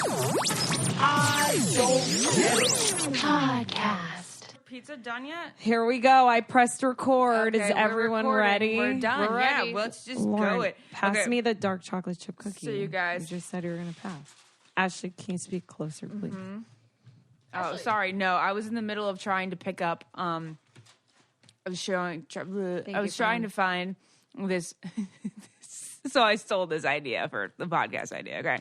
I don't get it. Podcast. Pizza done yet? Here we go. I pressed record. Okay, Is everyone ready? We're done. We're Yeah, ready. let's just Lauren, go it. Pass Okay. me the dark chocolate chip cookie. So you guys- You just said you were going to pass. Ashley, can you speak closer, please? Mm-hmm. Oh, sorry. No, I was in the middle of trying to pick up. I was trying to find this. So I stole this idea for the podcast idea. Okay.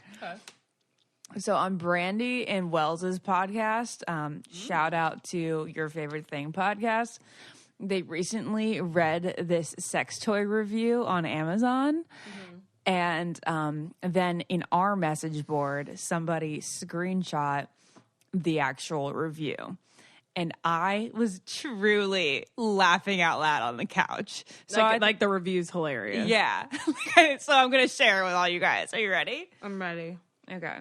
So on Brandy and Wells's podcast, shout out to Your Favorite Thing podcast. They recently read this sex toy review on Amazon. And then in our message board, somebody screenshot the actual review. And I was truly laughing out loud on the couch. So like the review's hilarious. yeah. So I'm going to share it with all you guys. Are you ready? I'm ready. Okay.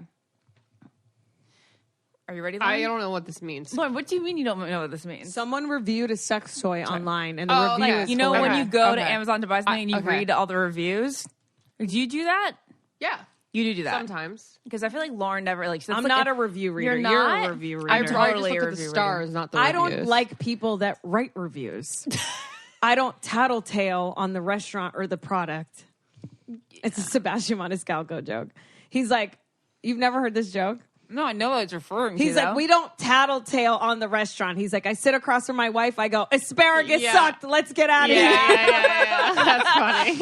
Are you ready, Lauren? I don't know what this means. Lauren, what do you mean you don't know what this means? Someone reviewed a sex toy online, and the Oh, review like, is You know when hilarious. you go to Okay. Amazon to buy something and you okay. read all the reviews? Do you do that? Yeah, You do that. sometimes. Because I feel like Lauren never, like... I'm not a review reader. You're You're not? a review reader. I totally just a look at the review stars, not the I reviews. don't like people that write reviews. I don't tattletale on the restaurant or the product. It's a Sebastian Maniscalco joke. He's like, you've never heard this joke? No, I know what it's referring He's to, like, though. we don't tattletale on the restaurant. He's like, I sit across from my wife. I go, asparagus Yeah. sucked. Let's get out of here. Yeah. That's funny.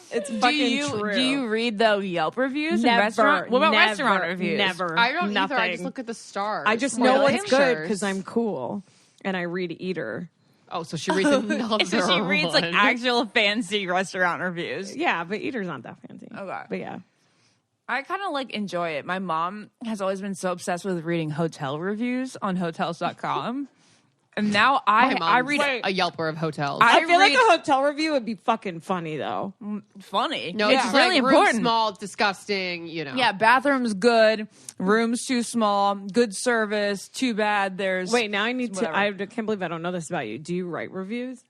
It's Do fucking you true. do you read the Yelp reviews Never. and restaurant? What about never, restaurant reviews? Never. I don't Nothing. either. I just look at the stars. I just Or know the it's good pictures. because I'm cool and I read Eater. Oh, so she reads another So she reads like one. actual fancy restaurant reviews. Yeah, but Eater's not that fancy. Okay. But yeah. I kind of like enjoy it. My mom has always been so obsessed with reading hotel reviews on hotels.com. And now My mom's I read a Yelper of hotels. I I feel like read- a hotel review would be fucking funny though. funny. no, it's it's really like room important. small, disgusting. You know. Yeah, bathroom's good, room's too small, good service, too bad there's Wait, now I need to. Whatever. I can't believe I don't know this about you. Do you write reviews?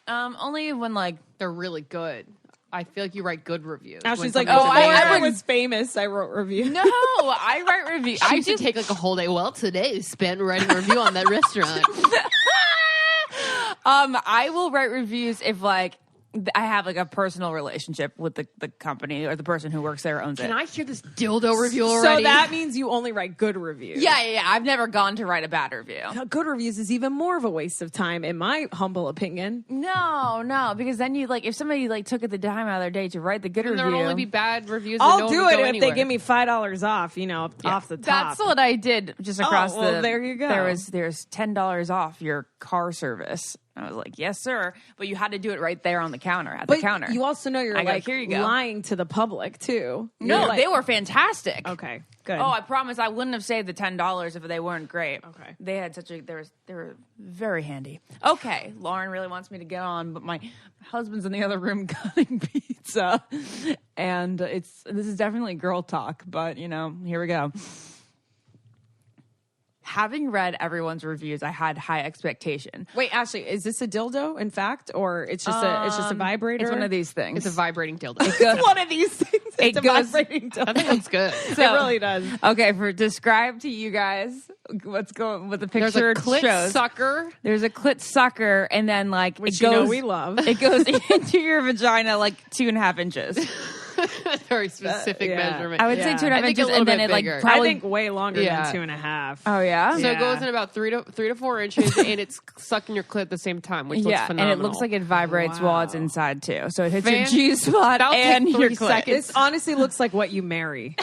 only when like They're really good. I feel like you write good reviews. Ashley's when like, something's before amazing. I was famous, I wrote reviews. no, I write reviews. I I used to do take like a whole day. Well, today we spent writing a review on that restaurant. I will write reviews if like I have like a personal relationship with the company or the person who works there owns Can it. I hear this dildo review So already? that means you only write good reviews. Yeah. I've never gone to write a bad review. Good reviews is even more of a waste of time, in my humble opinion. No, because then you like if somebody like took the time out of their day to write the good And review. there'll only be bad reviews. that I'll no do one it would if go they anywhere. give me $5 off. Off the top. That's what I did just across well, the. there you go. There's $10 off your car service. I was like, yes, sir, but you had to do it right there on the counter at the counter. You also know you're I go, like "Here you go." lying to the public too. no, You're like- they were fantastic. okay. Good. Oh, I promise I wouldn't have saved the $10 if they weren't great. Okay. They had they were very handy. Okay, Lauren really wants me to get on, but my husband's in the other room cutting pizza, and this is definitely girl talk. But here we go. Having read everyone's reviews, I had high expectation. Wait, Ashley, is this a dildo? In fact, or it's just a vibrator? It's one of these things. It's a vibrating dildo. It's one of these things. It's It a goes- vibrating dildo. I think it's good. It really does. Okay, describe to you guys what's going with the There's picture a clit shows. sucker. There's a clit sucker, and then like Which it goes. we love. It goes into your vagina like 2.5 inches. Very specific yeah. measurement. I would say Yeah. 2.5 I think a inches, little and then bit it like bigger. probably. I think way longer Yeah. than 2.5. Oh yeah. So it goes in about 3 to 4 inches, and it's sucking your clit at the same time, which looks yeah, and phenomenal. it looks like it vibrates while it's Wow. inside too. So it hits your Fan- G spot That'll take and 3 your clit. seconds. This honestly looks like what you marry.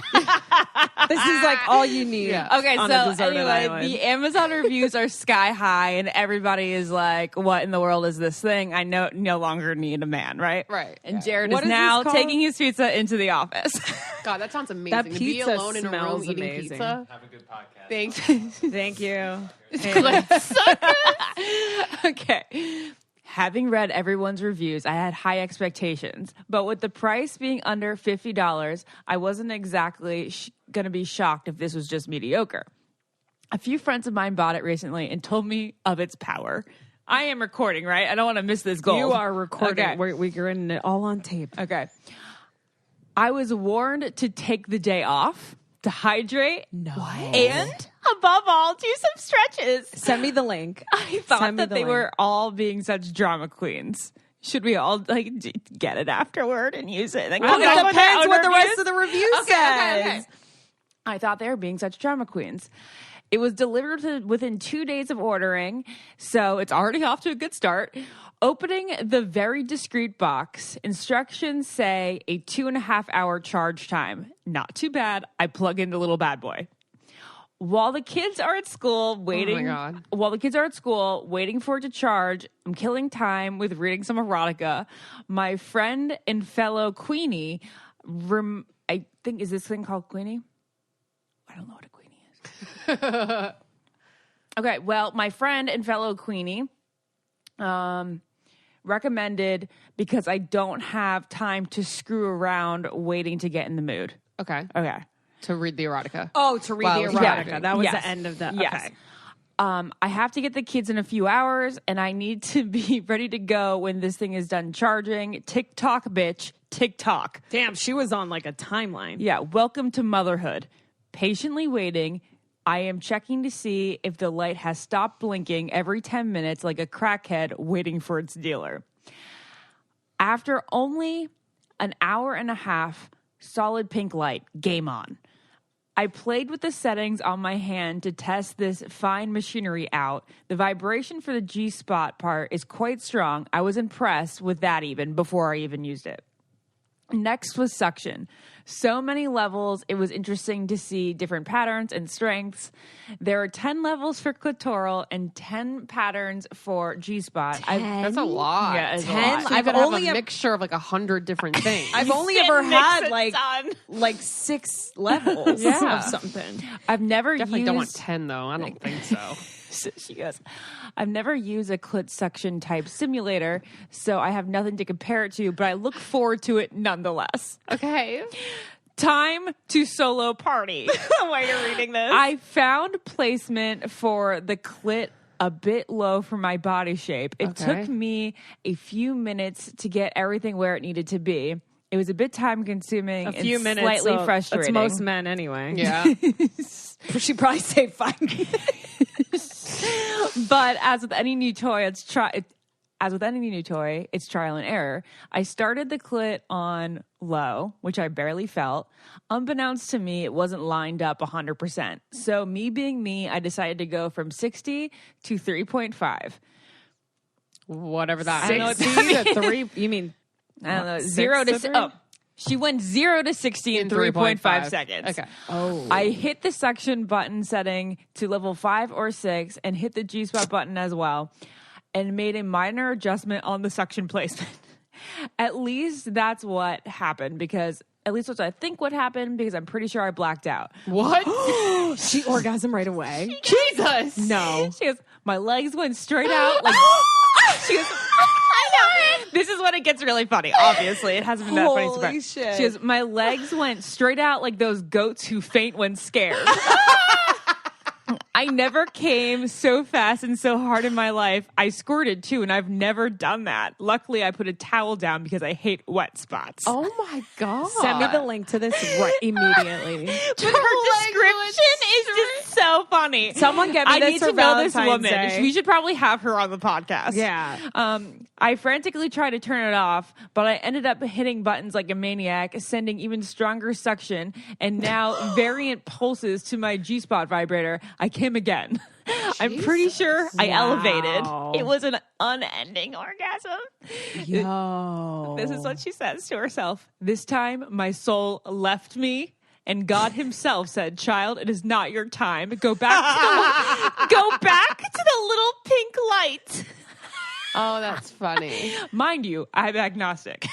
This is like all you need. Yeah. Okay, on a so deserted anyway, island. the Amazon reviews are sky high, and everybody is like, "What in the world is this thing? I no longer need a man, right?" Right. And Yeah. Jared What is is now this called? taking his pizza into the office. God, that sounds amazing. That to be pizza alone in a room smells eating amazing. pizza. Have a good podcast. Thank you. Thank you. Okay. Having read everyone's reviews, I had high expectations. But with the price being under $50, I wasn't exactly going to be shocked if this was just mediocre. A few friends of mine bought it recently and told me of its power. I am recording, right? I don't want to miss this goal. You are recording. Okay. We're in it all on tape. Okay. I was warned to take the day off. to hydrate. No. And above all, do some stretches. Send me the link. I thought Send me that the they link. were all being such drama queens. Should we all get it afterward and use it? And Well, it depends what the rest of the review says. Okay. I thought they were being such drama queens. It was delivered within 2 days of ordering, so it's already off to a good start. Opening the very discreet box, instructions say a 2.5 hour charge time. Not too bad. I plug in the little bad boy. While the kids are at school waiting, while the kids are at school waiting for it to charge, I'm killing time with reading some erotica. My friend and fellow Queenie, I think, is this thing called Queenie? I don't know what a Queenie is. Okay, well, my friend and fellow Queenie recommended because I don't have time to screw around waiting to get in the mood. Okay. Okay. To read the erotica. Oh, to read the erotica. That was Yes. the end of the. Yes. Okay. I have to get the kids in a few hours, and I need to be ready to go when this thing is done charging. TikTok, bitch. TikTok. Damn, she was on like a timeline. Yeah, welcome to motherhood. Patiently waiting. I am checking to see if the light has stopped blinking every 10 minutes like a crackhead waiting for its dealer. After only an hour and a half, solid pink light, game on. I played with the settings on my hand to test this fine machinery out. The vibration for the G-spot part is quite strong. I was impressed with that even before I even used it. Next was suction. So many levels, it was interesting to see different patterns and strengths. There are 10 levels for clitoral and 10 patterns for G-spot. That's a lot. Yeah, it's a 10? lot. So you I've could have only a ever- mixture of like 100 different things. I've only Sit ever mix had it, like 6 levels Yeah. of something. I've never Definitely used... don't want 10 though. I don't think so. She goes, I've never used a clit suction type simulator, so I have nothing to compare it to, but I look forward to it nonetheless. Okay. Time to solo party. While you're reading this. I found placement for the clit a bit low for my body shape. It Okay. took me a few minutes to get everything where it need to be. It was a bit time consuming a few and minutes, slightly so frustrating. That's most men anyway. Yeah. She probably saved 5 minutes. But as with any new toy, it's trial and error. I started the clit on low, which I barely felt. Unbeknownst to me, it wasn't lined up 100%. So me being me, I decided to go from 60 to 3.5. Whatever that I don't know is. what that 60 to 3. You mean I don't know, 6 0 to to 3? she went 0 to 60 in 3.5 seconds. Okay. Oh. I hit the suction button setting to level 5 or 6 and hit the G-spot button as well and made a minor adjustment on the suction placement. At least that's what happened because at least that's what I think would happen because I'm pretty sure I blacked out. What? She orgasmed right away. Jesus. No. She goes, my legs went straight out. Like, she goes, I know. This is when it gets really funny. Obviously, it hasn't been that funny so far. Holy shit. She goes, my legs went straight out like those goats who faint when scared. I never came so fast and so hard in my life. I squirted too, and I've never done that. Luckily, I put a towel down because I hate wet spots. Oh my God. Send me the link to this right immediately. But her description is just so funny. Someone get me I this need for to know this Valentine's woman. Day. We should probably have her on the podcast. Yeah. I frantically tried to turn it off, but I ended up hitting buttons like a maniac, sending even stronger suction, and now variant pulses to my G-spot vibrator. I came again. I'm pretty sure I Wow. elevated. It was an unending orgasm. Yo. This is what she says to herself. This time, my soul left me. And God himself said, child, it is not your time. Go back to the little pink light. Oh, that's funny. Mind you, I'm agnostic.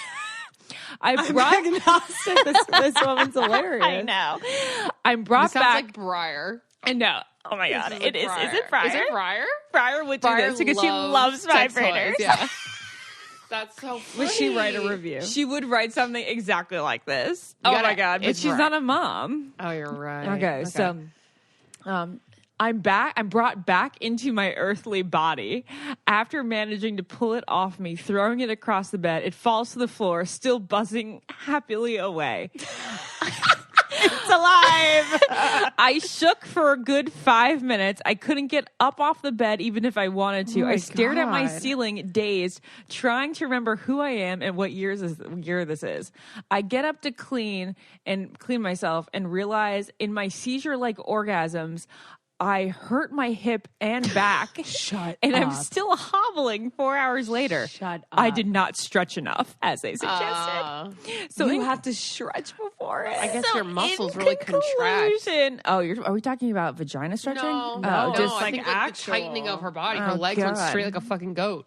I'm agnostic. This woman's hilarious. I know. I'm brought Sounds back. like Briar. I know. Oh my God. It is. Is it Briar? Is it Briar? Briar would do Briar this because she loves sex vibrators. toys, yeah. That's so funny. Would she write a review? She would write something exactly like this. You Oh gotta- my God. But it's she's right. not a mom. Oh, you're right. Okay, so I'm back. I'm brought back into my earthly body after managing to pull it off me, throwing it across the bed. It falls to the floor, still buzzing happily away. It's alive. I shook for a good 5 minutes. I couldn't get up off the bed even if I wanted to. Oh my I stared at my God. ceiling, dazed, trying to remember who I am and what year this is. I get up to clean myself and realize in my seizure-like orgasms, I hurt my hip and back. Shut and up. I'm still hobbling 4 hours later. Shut I up. did not stretch enough, as they suggested. So You in- have to stretch before it. I guess your muscles in really contract. conclusion- are we talking about vagina stretching? No, Oh, just like I think the actual. tightening of her body. Her Oh, legs went God. straight like a fucking goat.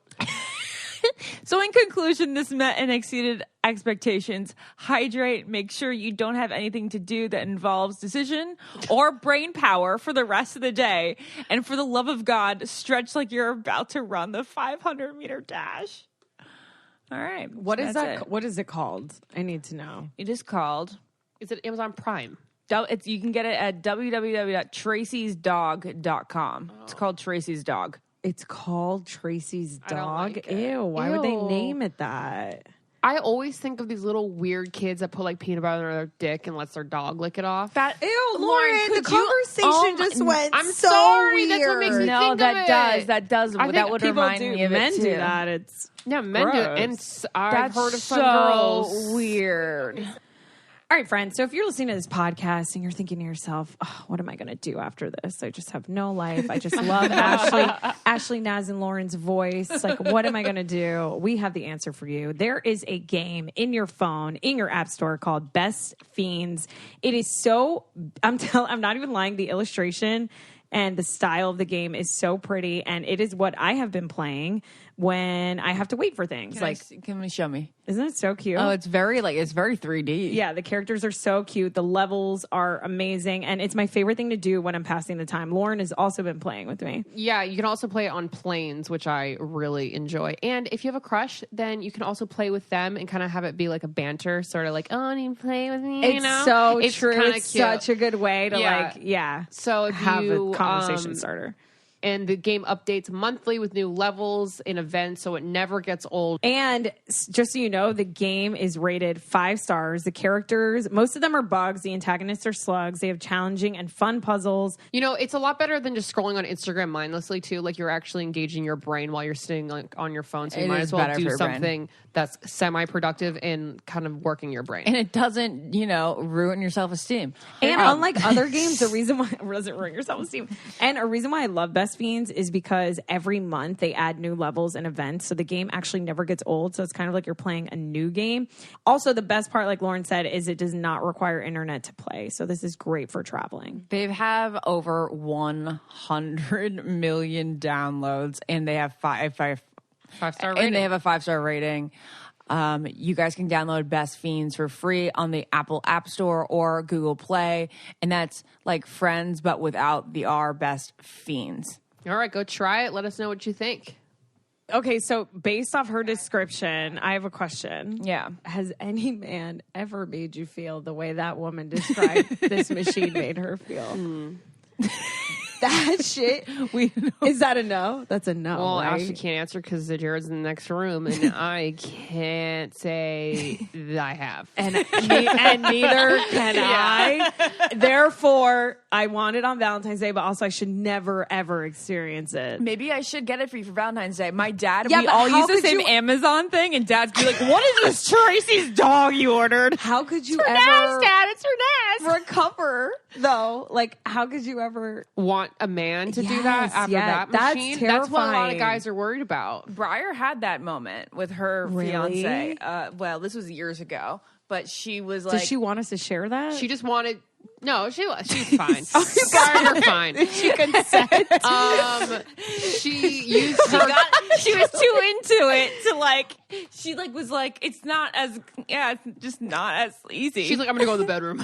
So in conclusion, this met and exceeded expectations. Hydrate. Make sure you don't have anything to do that involves decision or brain power for the rest of the day. And for the love of God, stretch like you're about to run the 500-meter dash. All right. What is that's that? it. What is it called? I need to know. It is called... Is it Amazon Prime? You can get it at www.tracysdog.com. It's called Tracy's Dog. It's called Tracy's I don't Dog. like it. Ew, why would they Ew. name it that? I always think of these little weird kids that put like peanut butter in their dick and lets their dog lick it off. Ew, Lauren, the could you- conversation oh my- just went I'm so sorry, weird. that's what makes me No, think of that it. does. I think That would people remind do, me of men it too. do that. It's Yeah, men do it. gross. And I've That's heard of some so girls. weird. All right, friends. So if you're listening to this podcast and you're thinking to yourself, oh, what am I going to do after this? I just have no life. I just love Ashley, Naz, and Lauren's voice. Like, what am I going to do? We have the answer for you. There is a game in your phone, in your app store called Best Fiends. It is so, I'm not even lying. The illustration and the style of the game is so pretty. And it is what I have been playing when I have to wait for things. Can you show me? Isn't it so cute? Oh, it's very 3D. Yeah, the characters are so cute. The levels are amazing. And it's my favorite thing to do when I'm passing the time. Lauren has also been playing with me. Yeah, you can also play it on planes, which I really enjoy. And if you have a crush, then you can also play with them and kind of have it be like a banter, sort of like, oh, you play with me, It's you know? so It's true. kinda It's cute. such a good way to So if have you, a conversation starter. And the game updates monthly with new levels and events, so it never gets old. And just so you know, the game is rated 5 stars. The characters, most of them are bugs. The antagonists are slugs. They have challenging and fun puzzles. You know, it's a lot better than just scrolling on Instagram mindlessly, too. Like, you're actually engaging your brain while you're sitting like, on your phone, so you It might is as well better for do your brain. something that's semi-productive and kind of working your brain. And it doesn't, ruin your self-esteem. And unlike other games, the reason why it doesn't ruin your self-esteem. And a reason why I love Best Fiends is because every month they add new levels and events. So the game actually never gets old. So it's kind of like you're playing a new game. Also, the best part, like Lauren said, is it does not require internet to play. So this is great for traveling. They have over 100 million downloads, and they have 5-star rating. And they have a 5-star rating. You guys can download Best Fiends for free on the Apple App Store or Google Play, and that's like Friends but without the R. Best Fiends. All right, go try it. Let us know what you think. Okay, so based off her description, I have a question. Yeah. Has any man ever made you feel the way that woman described this machine made her feel? That shit. Is that a no? That's a no. Well, right? Ashley can't answer because Jared's in the next room, and I can't say that I have. and neither can I. Therefore, I want it on Valentine's Day, but also I should never ever experience it. Maybe I should get it for you for Valentine's Day. My dad, Yeah, we but all how use the could same you- Amazon thing, and Dad's be like, "What is this Tracy's dog you ordered?" How could you It's ever her Naz, Dad. It's her Naz. recover though? Like, how could you ever? Want a man to do Yes, that after yeah, that that's machine? That's what a lot terrifying. of guys are worried about. Breyer had that moment with her Really? fiance. Well, this was years ago, but she was like, Does she want us to share that? She just wanted. No, she's fine. Are fine. she consent. She used her. she was too into it to like. She like was like, it's not as it's just not as easy. She's like, I'm gonna go in the bedroom.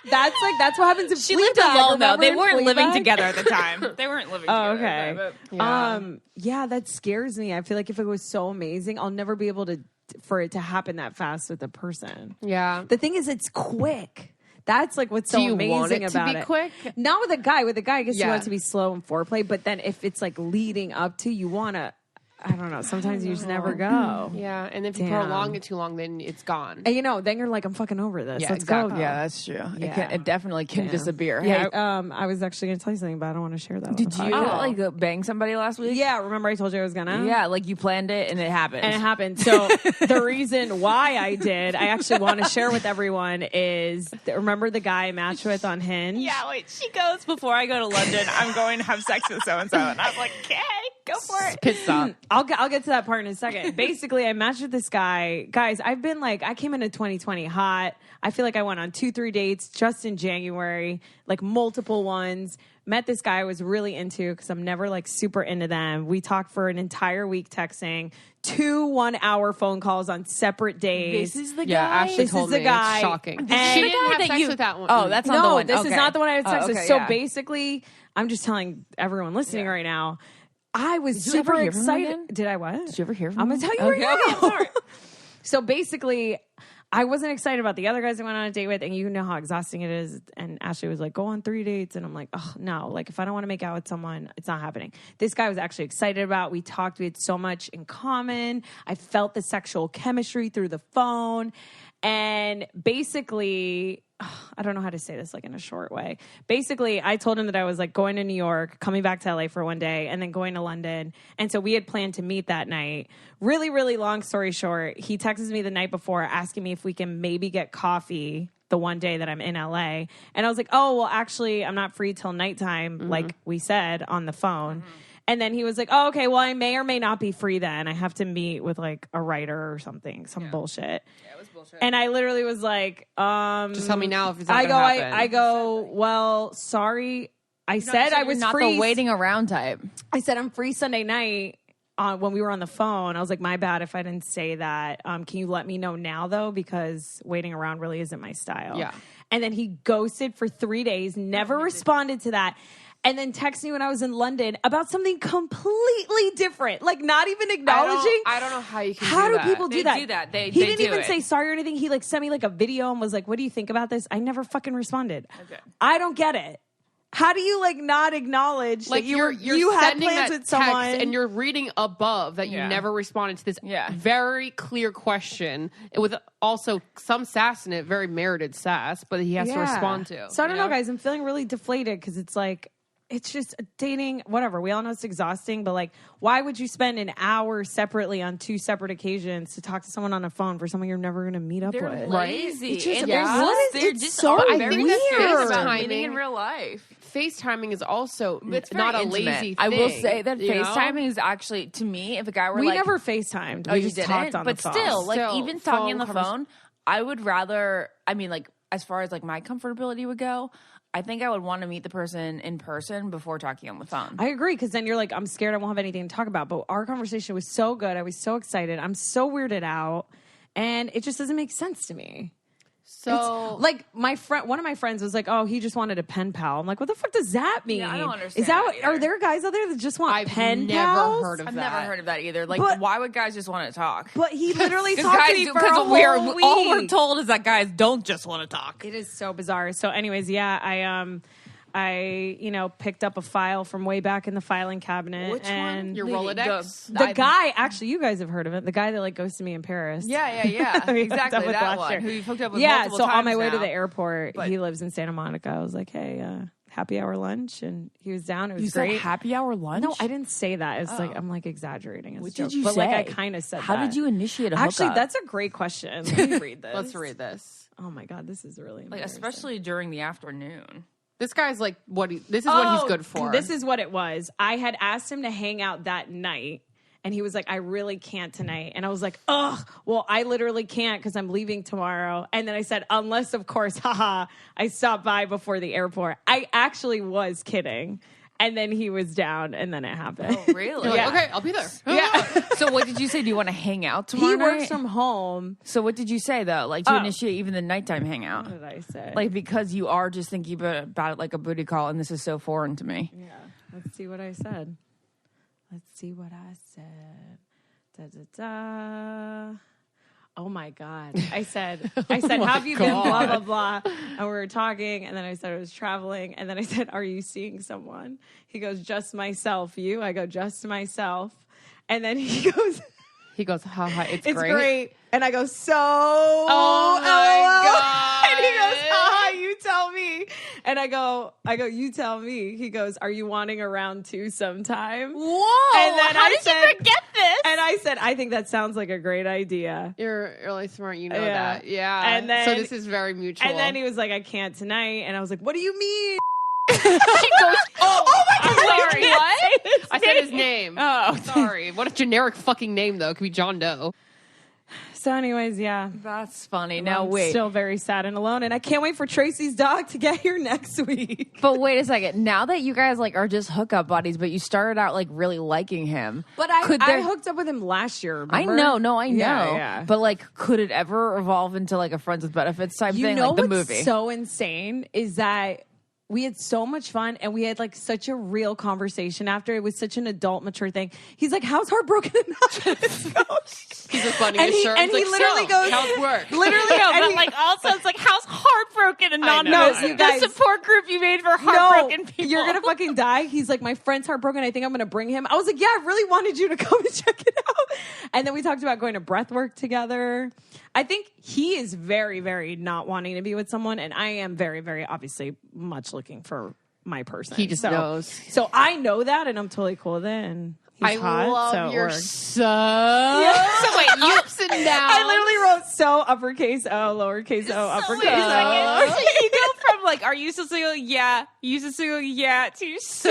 That's what happens if she Fleabag, lived alone though. remember They in weren't living Fleabag? together at the time. They weren't living Oh, together. okay. But- Yeah, that scares me. I feel like if it was so amazing, I'll never be able to for it to happen that fast with a person. Yeah. The thing is, it's quick. That's like what's so Do you amazing want it to about be it. quick? Not with a guy. With a guy, I guess you Yeah. want it to be slow and foreplay. But then if it's like leading up to, you want to I don't know. Sometimes you just never go. Yeah, and if you Damn. prolong it too long, then it's gone. And then you're like, I'm fucking over this. Yeah, Let's exactly. go. Yeah, that's true. Yeah. It definitely can disappear. Yeah, Hey, I was actually going to tell you something, but I don't want to share that. did you like bang somebody last week? Yeah, remember I told you I was gonna? Yeah, like you planned it and it happened. And it happened. So the reason why I did, I actually want to share with everyone is, remember the guy I matched with on Hinge? Yeah, wait. She goes, before I go to London, I'm going to have sex with so and so, and I was like, okay, go for it. Pit stop. I'll get to that part in a second. Basically, I matched with this guy. Guys, I came into 2020 hot. I feel like I went on 2-3 dates just in January, like multiple ones. Met this guy I was really into because I'm never like super into them. We talked for an entire week texting, 2 1-hour phone calls on separate days. This is the guy? Yeah, Ashley This told is the me. guy. It's shocking. And She the didn't guy have that sex you- with that one. Oh, that's not the No, one. this is Okay. not the one I was texting. okay, So yeah. basically, I'm just telling everyone listening right now, I was Did you ever super hear from him excited. again? Did I what? Did you ever hear from I'm him? going to tell you right now. Okay, sorry. So basically, I wasn't excited about the other guys I went on a date with, and you know how exhausting it is. And Ashley was like, go on 3 dates. And I'm like, oh, no. Like, if I don't want to make out with someone, it's not happening. This guy was actually excited about. We talked. We had so much in common. I felt the sexual chemistry through the phone. And basically, I don't know how to say this like in a short way. Basically, I told him that I was like going to New York, coming back to LA for one day, and then going to London. And so we had planned to meet that night. Really, really long story short, he texts me the night before asking me if we can maybe get coffee the one day that I'm in LA. And I was like, oh, well, actually, I'm not free till nighttime, like we said on the phone. And then he was like, oh, okay, well, I may or may not be free then. I have to meet with like a writer or something, some bullshit. Yeah, it was bullshit. And I literally was like, Just tell me now if it's not I gonna happen. I go, well, sorry. I said I was not free. the waiting around type. I said I'm free Sunday night when we were on the phone. I was like, my bad if I didn't say that. Can you let me know now though? Because waiting around really isn't my style. Yeah. And then he ghosted for 3 days, never responded to that. And then texted me when I was in London about something completely different, like not even acknowledging. I don't know how you can How do do that. people They do that? do that. They didn't do even it. say sorry or anything. He like sent me like a video and was like, "What do you think about this?" I never fucking responded. Okay. I don't get it. How do you like not acknowledge Like that you're you had sending plans that with someone text and you're reading above that you Yeah. never responded to this Yeah. very clear question with also some sass in it, very merited sass, but he has to Yeah. respond to. So I don't you know, guys. I'm feeling really deflated because it's like, it's just dating, whatever. We all know it's exhausting, but like, why would you spend an hour separately on 2 separate occasions to talk to someone on a phone for someone you're never going to meet up They're with? lazy. It's just- And yeah. what is, It's they're just so all weird. very serious about FaceTiming- meeting in real life. FaceTiming is also It's not a very intimate. lazy thing. I will say that you know? FaceTiming is actually, to me, if a guy were We like... never FaceTimed. Oh, We you just didn't? talked on but the phone. still, like Still, even talking on the phone phone, I would rather. I mean, like as far as like my comfortability would go, I think I would want to meet the person in person before talking on the phone. I agree, because then you're like, I'm scared I won't have anything to talk about. But our conversation was so good. I was so excited. I'm so weirded out. And it just doesn't make sense to me. So Like my friend, one of my friends was like, "Oh, he just wanted a pen pal." I'm like, "What the fuck does that mean?" Yeah, I don't understand Is that that are either. there guys out there that just want I've pen never pals? heard of I've that. never heard of that either. Like, But- why would guys just want to talk? But he literally Because talked to me for a whole week. all we're told is that guys don't just want to talk. It is so bizarre. So, anyways, yeah, I picked up a file from way back in the filing cabinet. Which and one? Your Rolodex? The guy, actually, you guys have heard of it. The guy that like ghosted me in Paris. Yeah, We hooked up exactly with that last one. year. Who you hooked up with Yeah, multiple so on my times way to now. the airport, But- he lives in Santa Monica. I was like, hey, happy hour lunch, and he was down. It was You great. said happy hour lunch? No, I didn't say that. It's like I'm like exaggerating. It's What a joke. did you but say? like I kind of said How that. did you initiate a Actually, hookup? that's a great question. Let me read this. Let's read this. Oh my god, this is really like, embarrassing. especially during the afternoon. This guy's like this is what he's good for. This is what it was. I had asked him to hang out that night, and he was like, I really can't tonight. And I was like, ugh, well, I literally can't because I'm leaving tomorrow. And then I said, unless, of course, haha, I stopped by before the airport. I actually was kidding. And then he was down, and then it happened. Oh, really? You're like, yeah. okay, I'll be there. Yeah. So what did you say? Do you want to hang out tomorrow He night? works from home. So what did you say, though? Like, to Oh. initiate even the nighttime hangout? What did I say? Like, because you are just thinking about it like a booty call, and this is so foreign to me. yeah. Let's see what I said. Let's see what I said. Da da da. Oh my God. I said, have you been blah, blah, blah. And we were talking. And then I said I was traveling. And then I said, are you seeing someone? He goes, just myself. You? I go, just myself. And then he goes, haha, it's it's great. great. And I go, so Oh my God. And he goes, haha, you tell me. And I go, you tell me. He goes, are you wanting a round 2 sometime? Whoa! And then how did you forget this? And I said, I think that sounds like a great idea. You're really smart. You know Yeah. that. Yeah. And then- so this is very mutual. And then he was like, I can't tonight. And I was like, what do you mean? she goes, oh my God, sorry. what? I said his name. Oh. Sorry. What a generic fucking name, though. It could be John Doe. So anyways, yeah. That's funny. Now I'm wait. still very sad and alone. And I can't wait for Tracy's dog to get here next week. But wait a second. Now that you guys like are just hookup buddies, but you started out like really liking him. But I hooked up with him last year. Remember? I know. Yeah. But like, could it ever evolve into like a friends with benefits type thing? You know like the what's movie. so insane is that we had so much fun and we had like such a real conversation after. It was such an adult, mature thing. He's like, how's Heartbroken Anonymous going? He's just butting And his he- shirt. and He's he like, literally so, goes- how's work? Literally, No, and but he- like also it's like how's Heartbroken Anonymous? No, you guys- the support group you made for heartbroken no, people. you're gonna fucking die. He's like, my friend's heartbroken. I think I'm gonna bring him. I was like, yeah, I really wanted you to come and check it out. And then we talked about going to breathwork together. I think he is very, very not wanting to be with someone, and I am very, very obviously much looking for my person. He just knows. So I know that, and I'm totally cool with it. And he's I hot, love so it your works. so. So wait, ups and downs. I literally wrote so uppercase O, lowercase o, uppercase Wait a O. second. You go from like, are you still single? Yeah. You still single? Yeah. To so.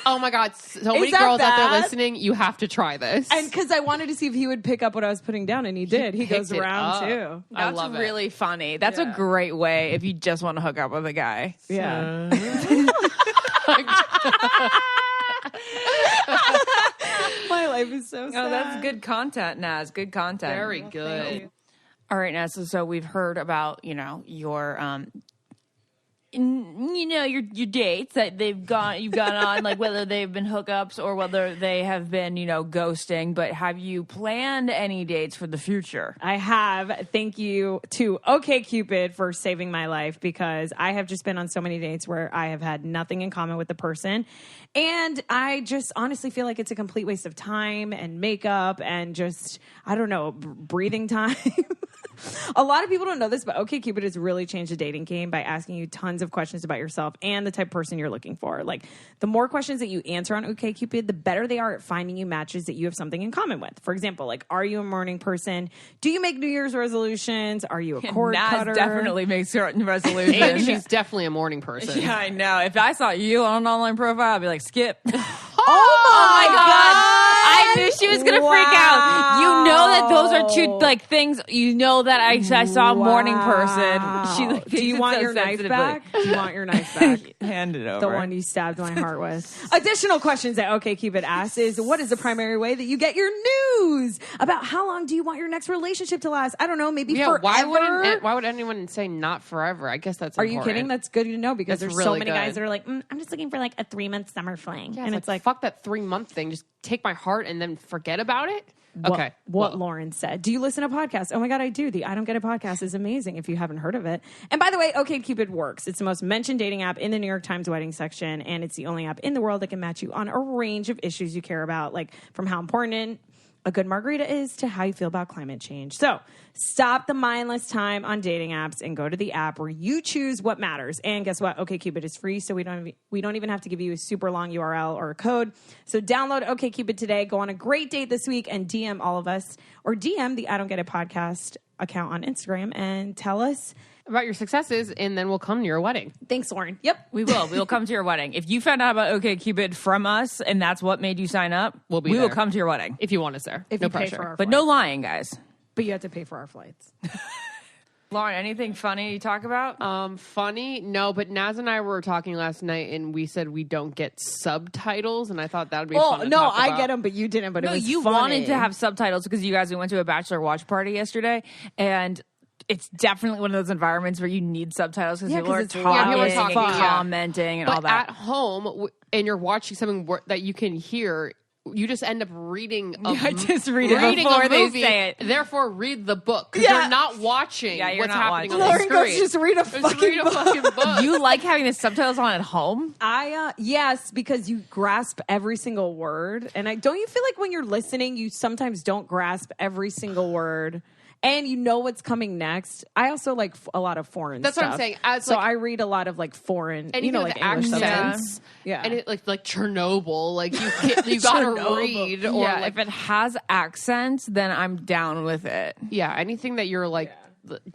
Oh my God. So many that girls out there bad? listening. You have to try this. And because I wanted to see if he would pick up what I was putting down, and he did. He goes picked it around up. too. I That's love it. really funny. That's a great way if you just want to hook up with a guy. Yeah. My life is so sad. Oh, that's good content, Naz. Good content. Very good. All right, Naz. So we've heard about your your dates that you've gone on, like whether they've been hookups or whether they have been ghosting. But have you planned any dates for the future? I have. Thank you to OkCupid for saving my life, because I have just been on so many dates where I have had nothing in common with the person. And I just honestly feel like it's a complete waste of time and makeup and just, I don't know, breathing time. A lot of people don't know this, but OkCupid has really changed the dating game by asking you tons of questions about yourself and the type of person you're looking for. Like, the more questions that you answer on OkCupid, the better they are at finding you matches that you have something in common with. For example, like, are you a morning person? Do you make New Year's resolutions? Are you a cord Naz cutter? definitely makes certain resolutions. And she's definitely a morning person. Yeah, I know. If I saw you on an online profile, I'd be like, skip. Oh my God. I knew she was gonna freak out. You know that those are two like things. You know that I saw a morning person. She like, Do you want your knife back? Do you want your knife back? Hand it over. The one you stabbed my heart with. Additional questions that OkCupid asks is, what is the primary way that you get your news? About how long do you want your next relationship to last? I don't know, maybe forever. Why would anyone say not forever? I guess that's Are you important. kidding? That's good to know, because That's there's so really many good. guys that are like, I'm just looking for like a 3-month summer fling. Yeah, and it's like, fuck that 3-month thing. Just take my heart and then forget about it. Okay. What Well, Lauren said. Do you listen to podcasts? Oh my God, I do. The I Don't Get It podcast is amazing if you haven't heard of it. And by the way, OkCupid works. It's the most mentioned dating app in the New York Times wedding section, and it's the only app in the world that can match you on a range of issues you care about, like from how important a good margarita is to how you feel about climate change. So stop the mindless time on dating apps and go to the app where you choose what matters. And guess what? OkCupid is free, so we don't even have to give you a super long URL or a code. So download OkCupid today. Go on a great date this week and DM all of us, or DM the I Don't Get It podcast account on Instagram and tell us. about your successes, and then we'll come to your wedding. Thanks, Lauren. Yep. We will. We will come to your wedding. If you found out about OkCupid from us and that's what made you sign up, We'll be we will there. come to your wedding. If you want us there. If No you pay pressure. for our But flights. no lying, guys. But you have to pay for our flights. Lauren, anything funny to talk about? Funny? No, but Naz and I were talking last night, and we said we don't get subtitles, and I thought that would be fun to no, talk I about. get them, but you didn't. But No, it was you funny. wanted to have subtitles because we went to a bachelor watch party yesterday, and it's definitely one of those environments where you need subtitles because Yeah, people 'cause are it's talking, loud as and fuck. commenting and all But that. at home, and you're watching something that you can hear, you just end up reading just read it before a they movie, say it. Therefore, read the book. Because you're not watching you're what's not happening watching. on the Lauren goes, screen. just read a fucking book. You like having the subtitles on at home? Yes, because you grasp every single word. And don't you feel like when you're listening, you sometimes don't grasp every single word? And you know what's coming next. I also like a lot of foreign That's stuff. what I'm saying. As, so like, I read a lot of like foreign, and you know, even like with English accents, subtitles. Yeah. and it, like Chernobyl, like you gotta read, or Yeah, like, if it has accents, then I'm down with it. yeah, anything that you're like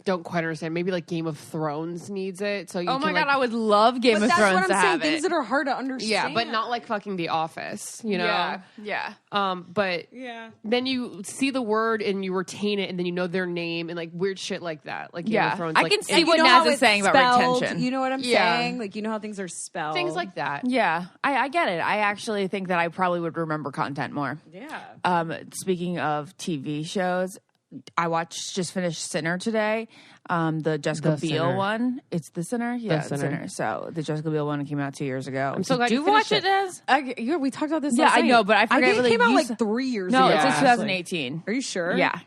don't quite understand. Maybe like Game of Thrones needs it. So you Oh my can, god, like, I would love Game But of that's Thrones what I'm to saying. have Things it. that are hard to understand. yeah, but not like fucking The Office, you know? Yeah. But Yeah. then you see the word and you retain it, and then you know their name and like weird shit like that. Like Game of Thrones, I like, can see You what know Naz how is it's saying about spelled, retention. You know what I'm Yeah. saying? Like, you know how things are spelled. things like that. Yeah, I get it. I actually think that I probably would remember content more. Yeah. Speaking of TV shows, I just finished Sinner today. The Jessica The Biel Sinner. one. It's The Sinner? Yeah, The Sinner. Sinner. So the Jessica Biel one came out 2 years ago. I'm so glad Did you you watch finished it, it. Naz? We talked about this Yeah, last I night. know, but I forget think really it came out you like said- 3 years No, ago. it's in actually. 2018. Are you sure? Yeah.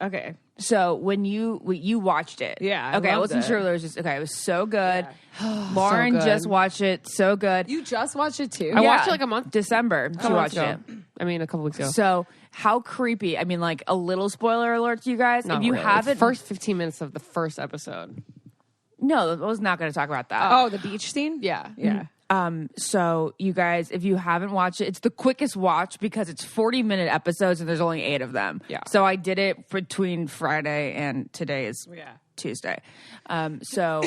Okay. So when you watched it, Yeah, I okay, I loved wasn't it. sure there was just okay. It was so good. Lauren good. just watched it, so good. You just watched it too? I watched it like a month, December. She watched it. I mean, a couple weeks ago. So how creepy? I mean, like a little spoiler alert to you guys. Not if you really. haven't, It's first 15 minutes of the first episode. no, I was not going to talk about that. Oh, the beach scene? Yeah. Yeah. So you guys, if you haven't watched it, it's the quickest watch because it's 40-minute episodes and there's only 8 of them. Yeah. So I did it between Friday and today is Tuesday. So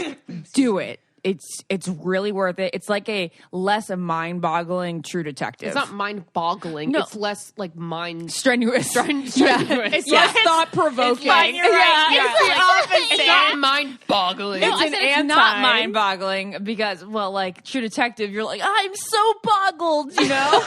do it. It's really worth it. It's like a less mind-boggling True Detective. It's not mind-boggling. No. It's less like mind strenuous. strenuous. It's Less thought-provoking. You're right. It's not mind-boggling. No, I an said it's not anti. mind-boggling because, well, like True Detective, you're like, I'm so boggled, you know.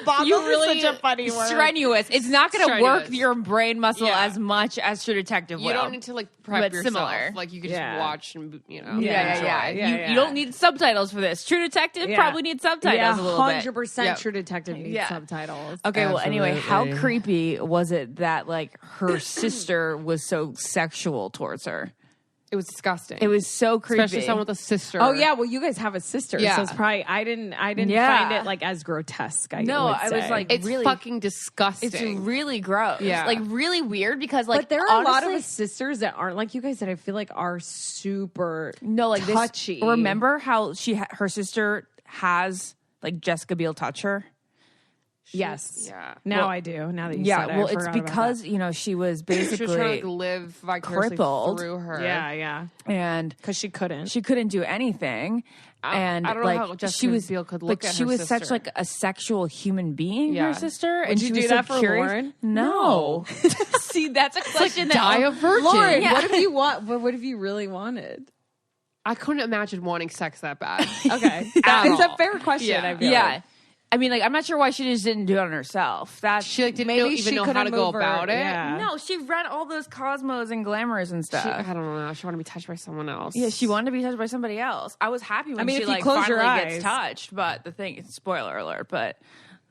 Boggle is such a funny word. Strenuous. It's not going to Strenuous. work your brain muscle Yeah. as much as True Detective will. You don't need to like prep But yourself. similar. Like you can Yeah. just watch and you know. Yeah. Yeah, You don't need subtitles for this. True Detective probably needs subtitles a little bit. 100% Yep. True Detective needs Yeah. subtitles. Okay, well, anyway, how Absolutely. creepy was it that like her sister was so sexual towards her? It was disgusting. It was so creepy. especially someone with a sister. Oh yeah, well you guys have a sister, Yeah. so it's probably I didn't Yeah. find it like as grotesque. No, would I was say. like, It's really fucking disgusting. It's really gross. Yeah. Like really weird because like but there are a lot honestly, of sisters that aren't like you guys that I feel like are super like touchy. This, remember how her sister has like Jessica Biel touch her? Yes. Yeah. Now Well, I do. Now that you Yeah, said it, well, I it's forgot about because you know she was She basically was trying to like, live vicariously crippled. through her. that. Yeah. and Because she couldn't. she couldn't do anything. And I don't know like how Jessica she was Biel could like look at she her was such sister. like a sexual human being, Yeah. her sister. And you she do was that so for curious. Lauren? No. See, that's a question that Die a virgin. Lauren, Yeah. what if you want? What if you really wanted? I couldn't imagine wanting sex that bad. Okay, At it's all. a fair question. Yeah. I feel Yeah. like. I mean, like, I'm not sure why she just didn't do it on herself. That She like didn't Maybe even she know how couldn't to go move her- about it. yeah. no, she read all those Cosmos and Glamours and stuff. I don't know. She wanted to be touched by someone else. Yeah, she wanted to be touched by somebody else. I was happy when I mean, she if you like close your finally eyes. gets touched, but the thing, spoiler alert, but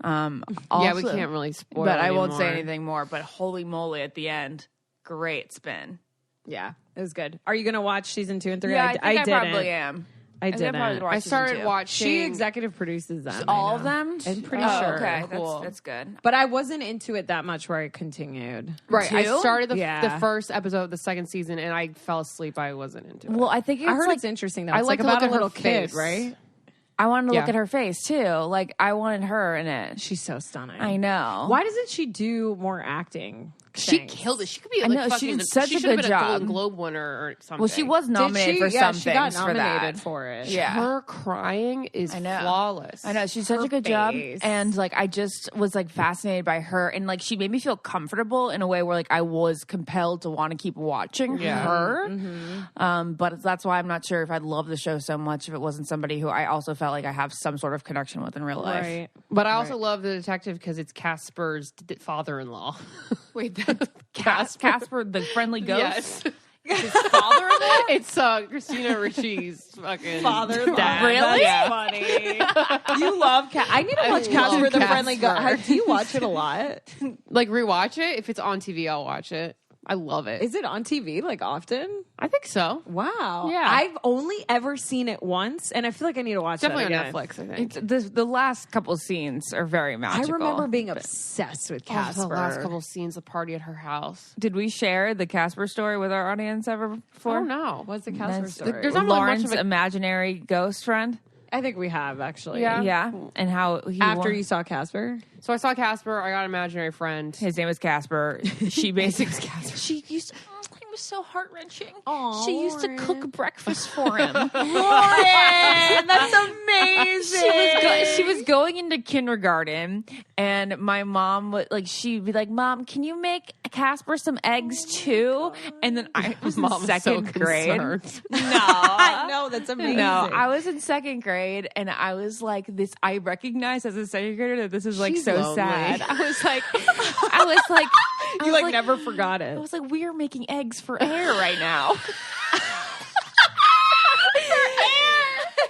Yeah, we also- can't really spoil. But I won't say anymore. anything more. But holy moly, at the end, great spin. Yeah, it was good. Are you going to watch season 2 and 3? Yeah, I think I didn't. probably am. I think I'm probably didn't. gonna watch I started season two. watching. She executive produces them. all I of know. them. I'm pretty Oh, sure. Okay, Cool. that's good. But I wasn't into it that much where I continued. Right, I Two? started the Yeah. first episode of the second season, and I fell asleep. I wasn't into it. Well, I think it's I heard like it's interesting though. I It's like like to about look a at her little kid, face. right? I wanted to look Yeah. at her face too. Like I wanted her in it. She's so stunning. I know. Why doesn't she do more acting? she things? killed it. She could be. I Like, know, she fucking, did such she a should have good been job. a Golden Globe winner or something. Well, she was Did nominated she? for Yeah, some she got things for nominated that. for it. Yeah. Her crying is I know. flawless. I know she's such Her a good job, face. and like I just was like fascinated by her, and like she made me feel comfortable in a way where like I was compelled to want to keep watching Yeah. her. But that's why I'm not sure if I'd love the show so much if it wasn't somebody who I also felt like I have some sort of connection with in real life. Right. But I also love the detective because it's Casper's father-in-law. Wait, Casper, the friendly ghost. Yes. His father-in-law? It's Christina Ricci's fucking Father-in-law. dad. Really? That's funny. You love I need to watch love Casper the Friendly Casper. Ghost. Do you watch it a lot? Like rewatch it. If it's on TV, I'll watch it. I love it. Is it on TV like often? I think so. Wow. Yeah. I've only ever seen it once, and I feel like I need to watch Definitely that on again. Netflix, I think. It's, the last couple scenes are very I magical. remember being obsessed with Casper. The last couple scenes, the party at her house. Did we share the Casper story with our audience ever before? Oh no. What's the Casper That's- story? There's not really much Lauren's of a- imaginary ghost friend. I think we have actually. Yeah. Yeah, and how he After you saw Casper, So I saw Casper. I got an imaginary friend. his name was Casper. She basically She used to, it was so heart-wrenching. Aw, She used to Lauren. cook breakfast for him. Lauren, that's amazing. she was going into kindergarten, and my mom would she'd be like, "Mom, can you make Casper some eggs too?" And then I was in Mom was second so grade. concerned. No, that's amazing. No, I was in second grade, and I was like, "This." I recognized as a second grader that this is She's so lonely. sad. I was like, you never forgot it. I was like, we are making eggs for air right now.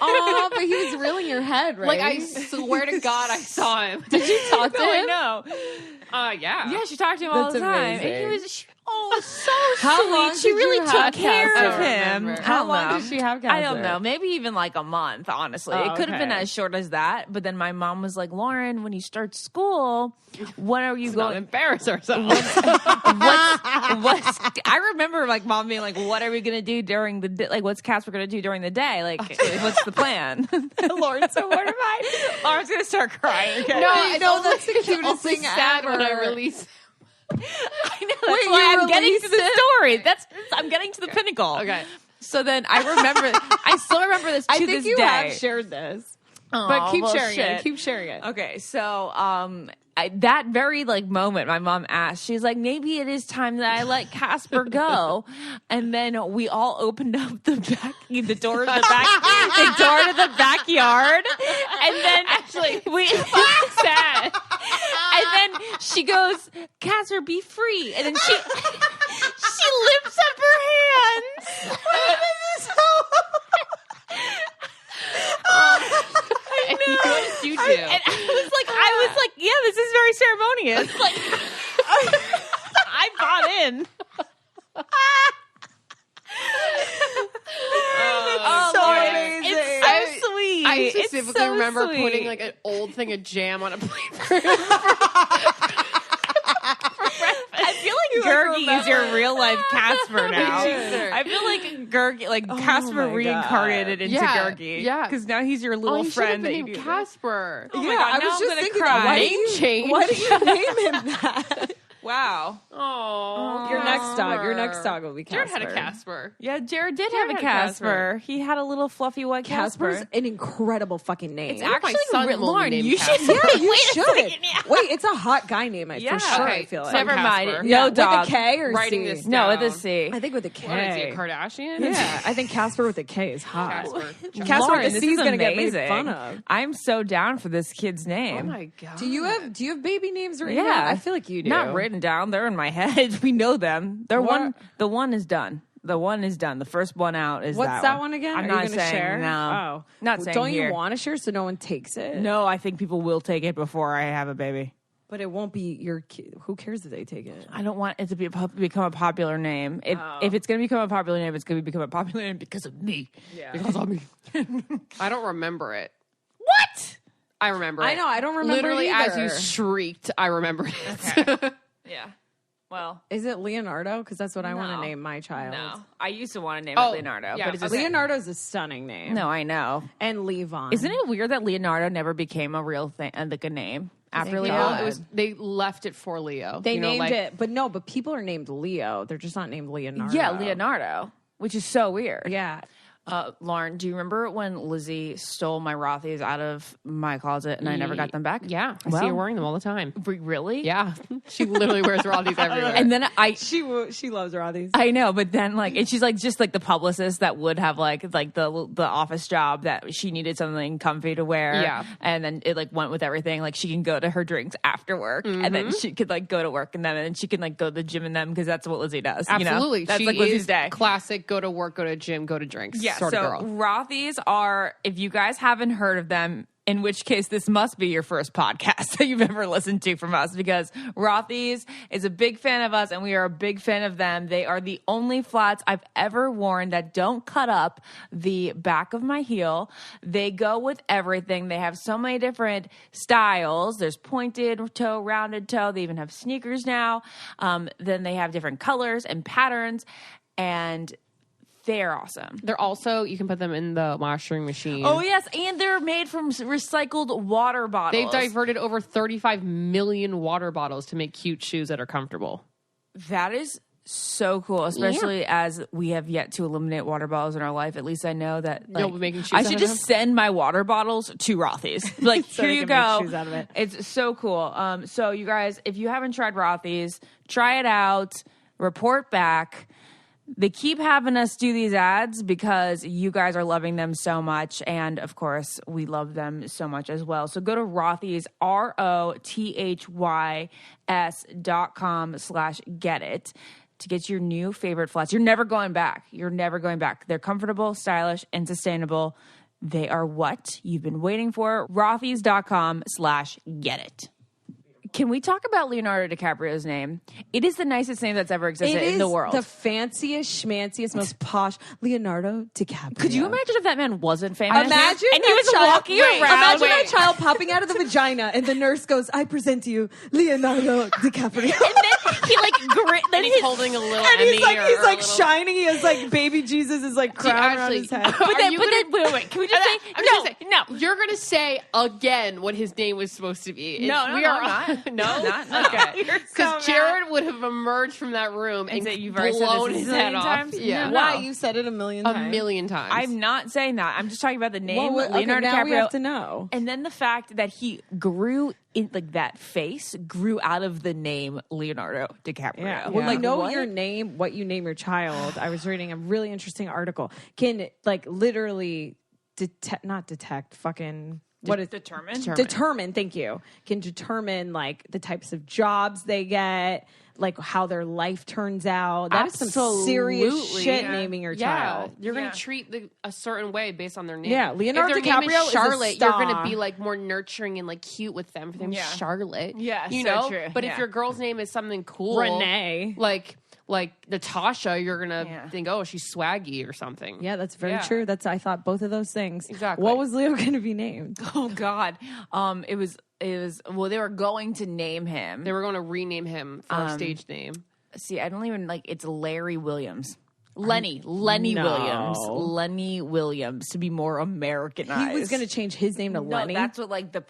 Oh, but he was really in your head, right? Like I swear to God, I saw him. Did you talk to I him? know. Yeah. Yeah, she talked to him all That's the time, amazing. and he was so How sweet. long She did really you took have care Casper? of I don't him. remember. How I don't long know. did she have I don't Casper? know. Maybe even like a month, honestly. Oh, It could have been okay. as short as that. But then my mom was like, Lauren, when you start school, when are you Not going? embarrass ourselves. What's I remember like mom being like, what are we going to do during the day? Like, what's Casper going to do during the day? Like, what's the plan? Lauren's so mortified. Lauren's going to start crying. Okay? No, I know that's the cutest thing sad ever. when I release. I know. That's Wait, why you I'm getting to released the story. I'm getting to the pinnacle. Okay. So then I remember. I still remember this to I think this you day. have shared this, but keep sharing it. Keep sharing it. Okay, so that very moment my mom asked, she's like, maybe it is time that I let Casper go. And then we all opened up the door to the backyard. And then actually we sad. And then she goes, Casper, be free. And then she lifts up her hands. And what did you do? And I was like, yeah, this is very ceremonious. Like, I bought in. so Lauren, amazing. It's so sweet. I It's specifically so remember sweet. putting an old thing of jam on a plate for him. I feel like Gurgi is your real life Casper now. Sure. I feel like Gurgi, Casper my reincarnated into Yeah, Gurgi. yeah. Because now he's your little you friend that should you have do. named Casper. Oh my Yeah, God, I now was I'm just gonna thinking cry. that. Name change. Why do you name him that? Wow. Oh, Your next dog will be Casper. Jared had a Casper. Yeah, Jared did Jared have a had Casper. Casper. He had a little fluffy white Casper's Casper. an incredible fucking name. It's What if my actually son will be Lauren, named you should. Casper? yeah, you Wait a should. second, yeah. Wait, it's a hot guy name. Yeah. For sure. Okay, I feel like. so Never Casper. mind. Yeah, No with dog. a K or Writing C? this No, with a down. C. I think with a K. What is he, a Kardashian? Yeah, I think Casper with a K is hot. Casper. Casper Lauren, with a this C is is going to get made amazing. fun of. I'm so down for this kid's Oh name. my God. Do you have baby names written Yeah. down? I feel like you do. Not written down. They're in my head. We know them. The What? one is done. The one is done. The first one out is What's that one again? I'm Are not you going to saying share? no. Oh, Not saying Don't here. you want to share so no one takes it? No, I think people will take it before I have a baby. But it won't be your kid. Who cares if they take it? I don't want it to become a popular name. If it's going to become a popular name, it's going to become a popular name because of me. Yeah. Because of me. I don't remember it. What? I remember it. I know. I don't remember Literally, it as either. you shrieked, I remember it. Yeah. Well, Is it Leonardo? Because that's what I want No. to name my child. no. I used to want to name Oh, it Leonardo, yeah, but it's just okay. Leonardo's a stunning name. no. I know. And Levon. Isn't it weird that Leonardo never became a real thing, like a name after Thank Leo? God. Well, it was they left it for Leo. They You know, named like- it, but no, but people are named Leo. They're just not named Leonardo. Yeah, Leonardo, which is so weird. Yeah. Lauren, do you remember when Lizzie stole my Rothys out of my closet and I never got them back? Yeah. I see her wearing them all the time. Really? Yeah. She literally wears Rothys everywhere. And then She loves Rothy's. I know, but then like, and she's like just like the publicist that would have like the office job that she needed something comfy to wear. Yeah. And then it like went with everything. Like she can go to her drinks after work and then she could like go to work and then she can like go to the gym and them because that's what Lizzie does. Absolutely. You know? That's she like Lizzie's is day. Classic go to work, go to gym, go to drinks sort of girl. Rothy's are, if you guys haven't heard of them, in which case this must be your first podcast that you've ever listened to from us, because Rothy's is a big fan of us and we are a big fan of them. They are the only flats I've ever worn that don't cut up the back of my heel. They go with everything. They have so many different styles. There's pointed toe, rounded toe. They even have sneakers now. Then they have different colors and patterns, and they're awesome. They're also, you can put them in the washing machine. Oh, yes. And they're made from recycled water bottles. They've diverted over 35 million water bottles to make cute shoes that are comfortable. That is so cool, especially as we have yet to eliminate water bottles in our life. At least I know that You'll be making shoes I out should of just them? send my water bottles to Rothy's. Like, So here they you can go. make shoes out of it. It's so cool. So you guys, if you haven't tried Rothy's, try it out. Report back. They keep having us do these ads because you guys are loving them so much. And of course, we love them so much as well. So go to Rothy's, ROTHYS.com/get-it to get your new favorite flats. You're never going back. You're never going back. They're comfortable, stylish, and sustainable. They are what you've been waiting for. Rothys.com/get-it. Can we talk about Leonardo DiCaprio's name? It is the nicest name that's ever existed in the world. The fanciest, schmanciest, most posh Leonardo DiCaprio. Could you imagine if that man wasn't famous? Imagine and he that was child, walking around. Imagine that child popping out of the vagina, and the nurse goes, "I present to you Leonardo DiCaprio." And then he like Then he's holding a little And Emmy he's like, or he's a like little... shining. He has like baby Jesus is like crown around his head. But then, wait. Can we just say I'm no? just gonna say, No. You're gonna say again what his name was supposed to be. No, I'm not. No, not. Okay, You're so because Jared would have emerged from that room and so you've already said blown this his a head million off. times? Yeah, No. Why? You said it a million a times. million times. I'm not saying that. I'm just talking about the name Well, Leonardo now DiCaprio. we have to know. And then the fact that he grew in like that face grew out of the name Leonardo DiCaprio. Yeah. Well, Like, know what? your name, what you name your child. I was reading a really interesting article. Can like literally not detect, fucking what is determine, thank you. Can determine like the types of jobs they get, like how their life turns out. That is some serious Absolutely. shit Yeah. naming your Yeah. child. You're Yeah. going to treat a certain way based on their name. Yeah, Leonardo if their name DiCaprio is is a Charlotte, you're going to star. be like more nurturing and like cute with them. For them, Yeah. Charlotte. Yeah, you so know. true. But Yeah. if your girl's name is something cool, Renee. like Natasha, you're gonna Yeah. think, oh, she's swaggy or something. Yeah, that's very Yeah. true. I thought both of those things. Exactly. What was Leo going to be named? Oh God. It was well, they were going to name him. They were going to rename him for a stage name. See, I don't even like it's Larry Williams. Lenny No. Williams to be more Americanized. He was going to change his name to No, Lenny. that's what like the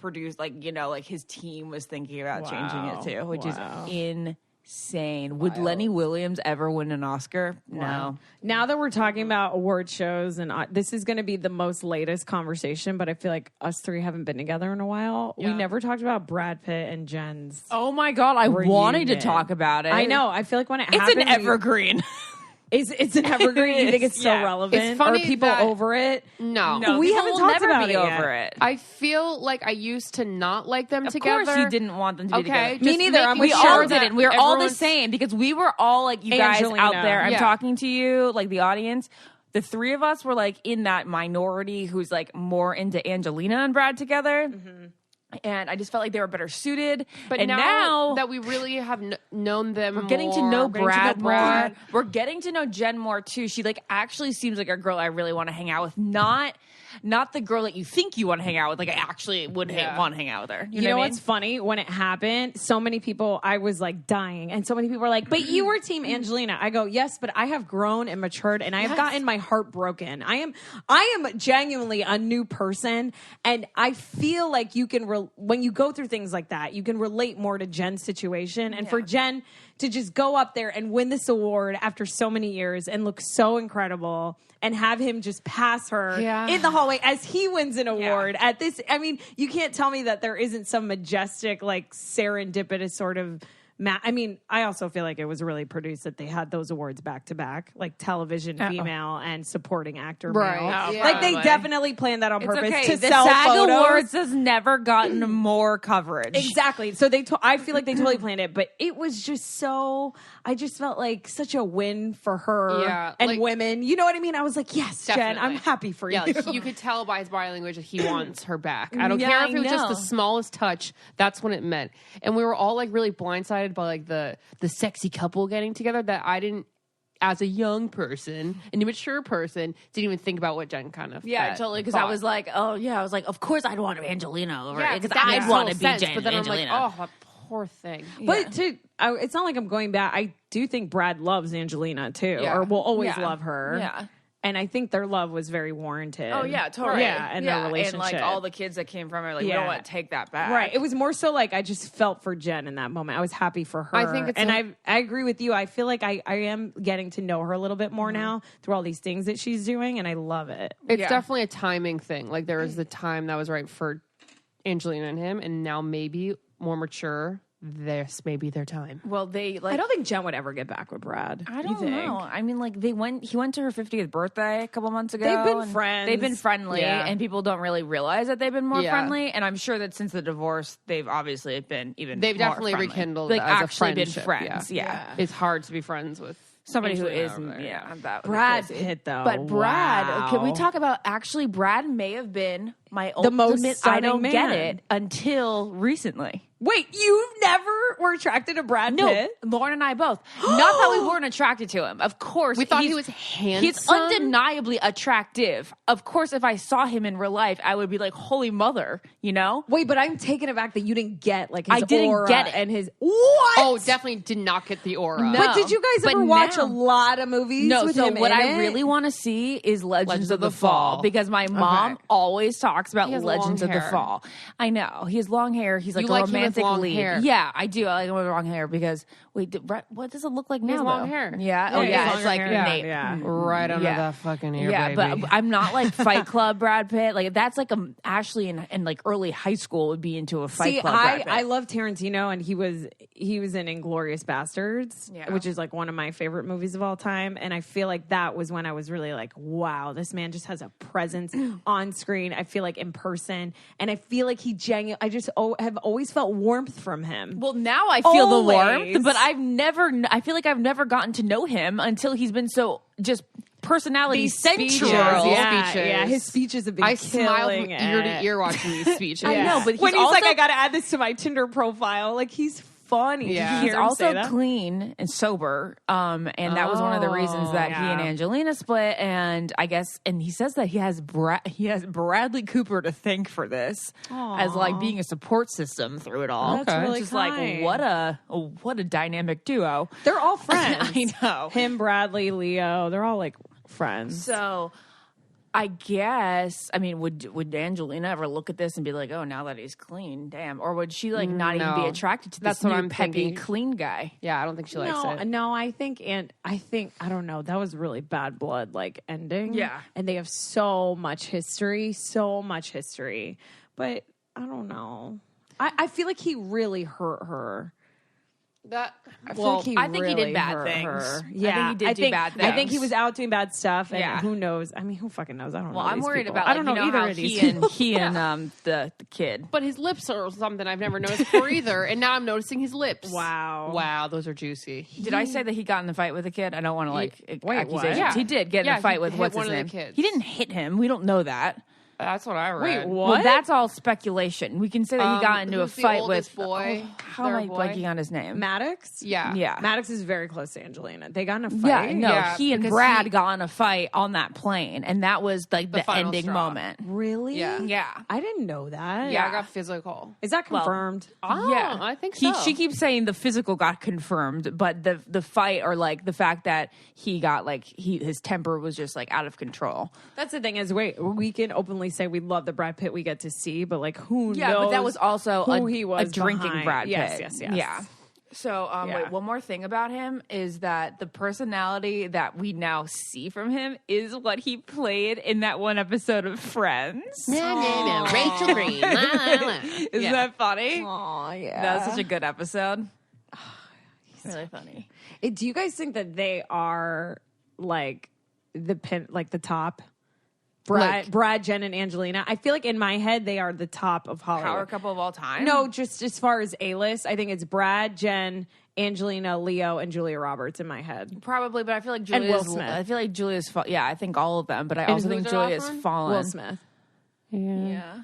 like his team was thinking about changing it to, which is insane. Would Lenny Williams ever win an Oscar? No. Now that we're talking about award shows, and this is going to be the most latest conversation, but I feel like us three haven't been together in a while. We never talked about Brad Pitt and Jen's. Oh my God, I wanted to talk about it. I know. I feel like when it It's happens, an evergreen. It's an evergreen. You think it's so Yeah. relevant? It's funny Are people that- over it? No. No, We people haven't will talked never about be it over yet. it. I feel like I used to not like them Of together. course, you didn't want them to be Okay, together. Me just neither. I'm making with We sure all that didn't. We were all the everyone's- same because we were all like you guys Angelina. out there. I'm Yeah. talking to you, like the audience. The three of us were like in that minority who's like more into Angelina and Brad together. And I just felt like they were better suited. But and now that we really have known them, we're getting to know more, Brad more. We're getting to know Jen more too. She like actually seems like a girl I really want to hang out with. Not the girl that you think you want to hang out with. Like I actually would want to hang out with her. You know know what I mean? what's funny? When it happened, so many people, I was like dying. And so many people were like, but you were team Angelina. I go, yes, but I have grown and matured and I have gotten my heart broken. I am genuinely a new person. And I feel like you can when you go through things like that, you can relate more to Jen's situation. And for Jen to just go up there and win this award after so many years and look so incredible and have him just pass her in the hallway as he wins an award at this. I mean, you can't tell me that there isn't some majestic, like serendipitous sort of I mean, I also feel like it was really produced that they had those awards back to back, like television female and supporting actor male. Like they definitely planned that on purpose to the sell SAG photos. Awards has never gotten more coverage. Exactly. So I feel like they totally planned it, but it was just so. I just felt like such a win for her and like, women. You know what I mean? I was like, yes, definitely. Jen, I'm happy for you. Like, you could tell by his body language that he wants her back. I don't care if it was just the smallest touch. That's what it meant. And we were all like really blindsided by like the sexy couple getting together that I didn't, as a young person, an immature person, didn't even think about what Jen kind of totally, because I was like, of course I'd want Angelina over it, because I'd want to be Jen but then Angelina. I'm like, oh, that poor thing. But it's not like I'm going back. I do think Brad loves Angelina too, or will always love her. Yeah. And I think their love was very warranted. Oh, yeah, totally. Yeah, and their relationship. And, like, all the kids that came from it, like, we don't want to take that back. Right. It was more so, like, I just felt for Jen in that moment. I was happy for her. I think it's I agree with you. I feel like I am getting to know her a little bit more now through all these things that she's doing, and I love it. It's definitely a timing thing. Like, there was the time that was right for Angelina and him, and now maybe more mature. This may be their time. Well, they like. I don't think Jen would ever get back with Brad. I don't know. I mean, like he went to her 50th birthday a couple months ago. They've been friends. They've been friendly, and people don't really realize that they've been more friendly. And I'm sure that since the divorce, they've obviously been even. They've more definitely friendly. rekindled. Like as actually a been friendship. friends. Yeah. It's hard to be friends with somebody who Angelina is that Brad Pitt though. But Brad, wow. can we talk about actually Brad may have been my the most ultimate stunning I don't man. get it until recently. Wait, you never were attracted to Brad Pitt? No, Lauren and I both. Not that we weren't attracted to him. Of course. We thought he was handsome. He's undeniably attractive. Of course, if I saw him in real life, I would be like, holy mother, you know? Wait, but I'm taken aback that you didn't get like his I didn't aura get it. and his what? Oh, definitely did not get the aura. No. But did you guys ever watch a lot of movies with so him what in I it? really want to see is Legends of the Fall, because my mom always talks about Legends of the Fall. I know. He has long hair. He's like You a like him with romantic long lead. hair. Yeah, I do. I like him with long hair because what does it look like now? has long though? hair. Yeah. Oh yeah. It's like Nate. Right under that fucking ear, Yeah, baby. but I'm not like Fight Club Brad Pitt. Like that's like Ashley in like early high school would be into a Fight Club. Brad Pitt. I love Tarantino, and he was in Inglourious Bastards, which is like one of my favorite movies of all time. And I feel like that was when I was really like, wow, this man just has a presence on screen. I feel like in person, and I feel like I just have always felt warmth from him. Well, now I feel the warmth, but I feel like I've never gotten to know him until he's been so just personality central. Yeah, his speeches have been I smiled from killing ear to it. ear watching these speeches. I know, but when he's also, like, I got to add this to my Tinder profile. Like, he's funny. Yeah. he's also clean and sober. And that was one of the reasons that he and Angelina split. And I guess, and he says that he has Bradley Cooper to thank for this as like being a support system through it all. That's really Just like what a dynamic duo. They're all friends. I know. Him, Bradley, Leo. They're all like friends. So I guess, I mean, would Angelina ever look at this and be like, oh, now that he's clean, damn? Or would she like not even be attracted to this new peppy, clean guy? Yeah, I don't think she likes it. No, I think I don't know. That was really bad blood, like ending. Yeah. And they have so much history. But I don't know. I feel like he really hurt her. I think he did bad things. Yeah, I think he did do bad things. I think he was out doing bad stuff, and who knows? I mean, who fucking knows? I don't know. Well, I'm worried people. about. I don't know either how of these he and the kid. But his lips are something I've never noticed before either, and now I'm noticing his lips. Wow, those are juicy. Did I say that he got in the fight with the kid? I don't want to accusations. What? Yeah. He did get in a fight with what's his one of name. the kids. He didn't hit him. We don't know that. That's what I read. Wait, what? Well, that's all speculation. We can say that he got into a fight with boy. How am I blanking on his name? Maddox? Yeah. Maddox is very close to Angelina. They got in a fight. Yeah, no, he and Brad got in a fight on that plane, and that was like the ending straw. moment. Really? Yeah. I didn't know that. Yeah, I got physical. Is that confirmed? Yeah, I think so. She keeps saying the physical got confirmed, but the fight or like the fact that he got like his temper was just like out of control. That's the thing is, we can openly only say we love the Brad Pitt we get to see, but like who knows? but that was also who he was a drinking behind. Brad Pitt. Yes. Yeah. So, wait, one more thing about him is that the personality that we now see from him is what he played in that one episode of Friends. Rachel Green. Isn't that funny? Oh yeah, That was such a good episode. Really funny. Do you guys think that they are like the top? Brad, Jen, and Angelina. I feel like in my head they are the top of Hollywood. Power couple of all time? No, just as far as A-list, I think it's Brad, Jen, Angelina, Leo, and Julia Roberts in my head. Probably, but I feel like And Julia's... Will Smith. I feel like Julia's... Yeah, I think all of them, but I also think Julia's fallen. Will Smith. Yeah.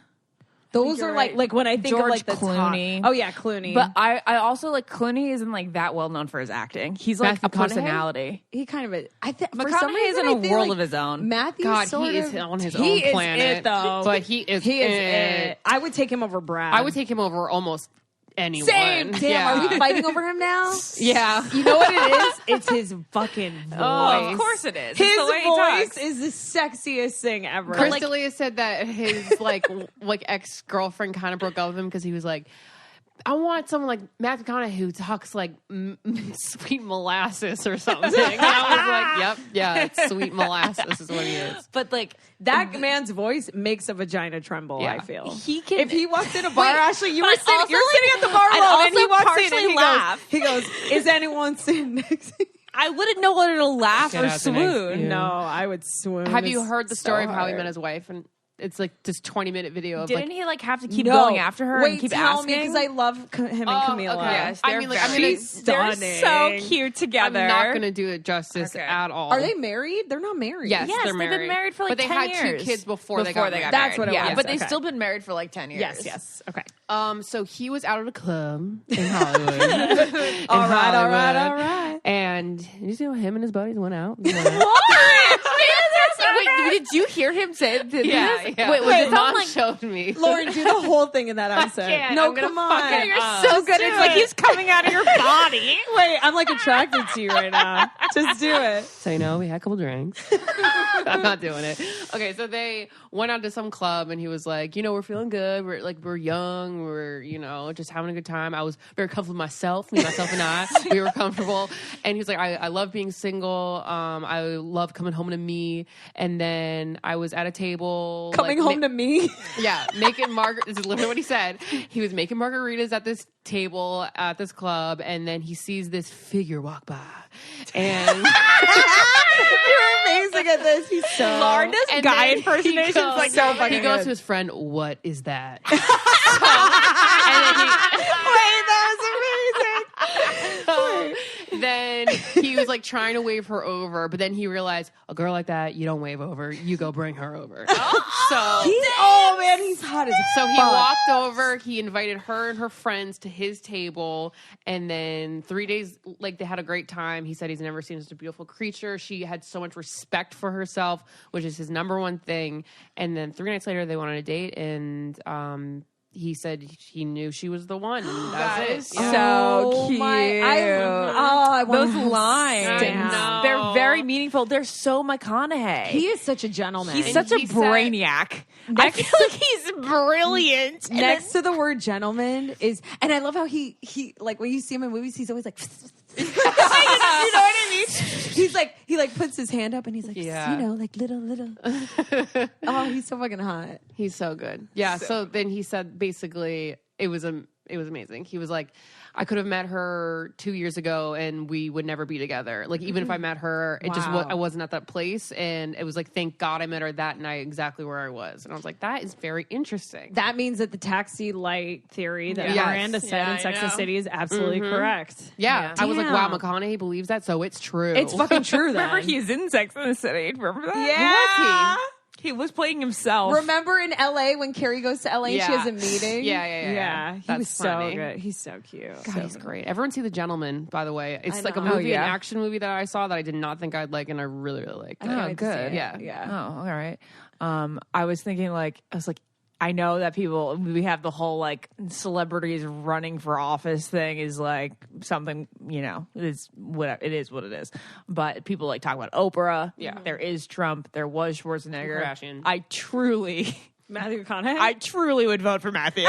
Those you're are right. like when I think George of like the Clooney. top. Oh yeah, Clooney. But I also like Clooney isn't like that well known for his acting. He's like Matthew a personality. he kind of is. I think McConaughey is in a world of his own. Matthew, God, sort he of, is on his he own planet. Is it, though. But he is it. I would take him over Brad. I would take him over almost anyone. Same. Damn. Yeah. Are we fighting over him now? Yeah. You know what it is? It's his fucking voice. Oh, of course it is. His It's the way he voice talks. is the sexiest thing ever. Chris D'Elia said that his like ex-girlfriend kind of broke up with him because he was like, I want someone like Matthew McConaughey who talks like sweet molasses or something. And I was like, yep, yeah, it's sweet molasses is what he is. But like that man's voice makes a vagina tremble. Yeah. I feel He can. if he walked in a bar, Ashley, you're also, sitting like, at the bar I'd alone, and he also walks in partially and laugh. he goes, "Is anyone sitting next to you?" I wouldn't know whether to laugh Get or out the next- swoon. yeah. No, I would swoon. Have you It's heard the so story of how he hard. met his wife? And it's like this 20-minute video of Didn't like. he like have to keep No. going after her Wait, and keep tell asking? me because I love him and Oh, Camila. okay. Yes, I they're mean, like, very- I'm gonna- She's they're stunning. so cute I'm together. not going to do it justice Okay. at all. Are they married? They're not married. Yes, Yes, they're they've married. been married for, like, but they 10 had years. two kids before they got married. That's what it Yeah, was. but they've Okay. still been married for like 10 years. Yes. Okay. So he was out at a club in Hollywood. All right. And you see him and his buddies went out. Wait, did you hear him say this? Yeah. Wait, was His it mom like showed me. Lauren, do the whole thing in that accent. can't. No, I'm gonna come fuck on. it You're up. so good. It's like he's coming out of your body. Wait, I'm like attracted to you right now. Just do it. So, we had a couple drinks. I'm not doing it. Okay, so they went out to some club and he was like, we're feeling good. We're young. We're, just having a good time. I was very comfortable with myself, myself and I. We were comfortable. And he was like, I love being single. I love coming home to me. And then I was at a table. Coming home to me. Yeah, making this is literally what he said. He was making margaritas at this table at this club, and then he sees this figure walk by. And You're amazing at this. He's so. Lauren does and guy then impersonations he goes, like so he fucking goes good. to his friend, "What is that?" Then he was like trying to wave her over, but then he realized a girl like that, you don't wave over, you go bring her over. Oh man, he's hot as So he fuck. walked over, he invited her and her friends to his table, and then 3 days, like, they had a great time. He said he's never seen such a beautiful creature. She had so much respect for herself, which is his number one thing. And then 3 nights later, they went on a date, and he said he knew she was the one. And That that's is it. Yeah. so cute. I want Those lines. know. They're very meaningful. They're so McConaughey. He is such a gentleman. He's And such a he said- brainiac. I feel like he's brilliant. And Next to the word gentleman is, and I love how he like when you see him in movies, he's always like, you know what I mean? He puts his hand up and he's like, Yeah. like little. Oh, he's so fucking hot. He's so good. Yeah. So then he said basically it was amazing. He was like, I could have met her 2 years ago and we would never be together. Like, even if I met her, it just Wow. I wasn't at that place. And it was like, thank God I met her that night, exactly where I was. And I was like, that is very interesting. That means that the taxi light theory that Yes. Miranda said Yeah, in I Sex and the know. City is absolutely correct. Yeah. I was like, wow, Damn. McConaughey believes that, so it's true. It's fucking true. Then. remember he's in Sex and the City. Remember that? Yeah. He was playing himself. Remember in LA when Carrie goes to LA and she Yeah. has a meeting? Yeah. He That's was funny. so good. He's so cute. God, he's great. Everyone see The Gentleman, by the way. It's I like a know. movie, Oh, yeah. an action movie that I saw that I did not think I'd like, and I really, really liked it. I can't Oh, wait to see good. it. Yeah. Yeah. Oh, all right. I was thinking I know that we have the whole like celebrities running for office thing is like something, it's what it is. But people like talk about Oprah. Yeah. There is Trump. There was Schwarzenegger. Kardashian. I truly Matthew McConaughey. I truly would vote for Matthew.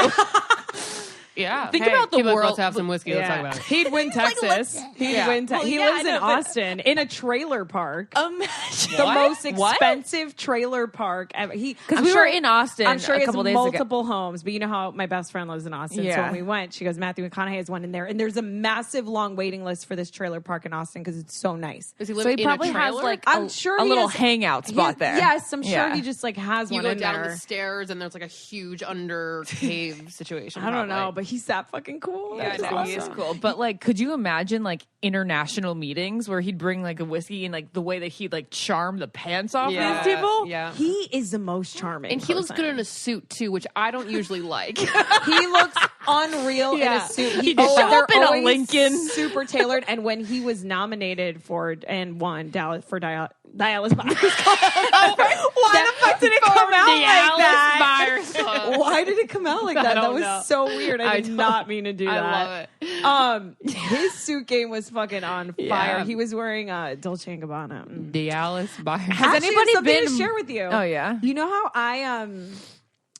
Yeah. Think about the let's world. have some whiskey. Let's talk about it. He'd win Texas. He'd win. He lives in Austin in a trailer park. Imagine The most expensive trailer park ever. Because we were in Austin I'm sure a he couple has days ago. multiple homes, but you know how my best friend lives in Austin. So Yeah. when we went, she goes, Matthew McConaughey has one in there. And there's a massive long waiting list for this trailer park in Austin because it's so nice. Does he live So he in probably a has trailer? like I'm sure a he little has- hangout spot there. Yes, I'm sure Yeah. he just like has you one go in down there. the stairs and there's like a huge under cave situation. I don't know, probably. but he's that fucking cool. Yeah, That's no, he is awesome. cool. But like, could you imagine like international meetings where he'd bring like a whiskey and like the way that he'd like charm the pants off Yeah, these people? Yeah. He is the most charming. And he looks good in person. a suit too, which I don't usually like. He looks unreal in a suit. He'd show they're up in a always Lincoln. super tailored. And when he was nominated for and won Dallas for Dallas Buyers Club, why the fuck did it come out like that? Why did it come out like that? That don't was know. so weird. I did not mean to do that. I love it. His suit game was fucking on fire. Yeah. He was wearing Dolce and Gabbana. Dallas Buyers. Has anybody something been- to share with you? Oh, yeah? You know how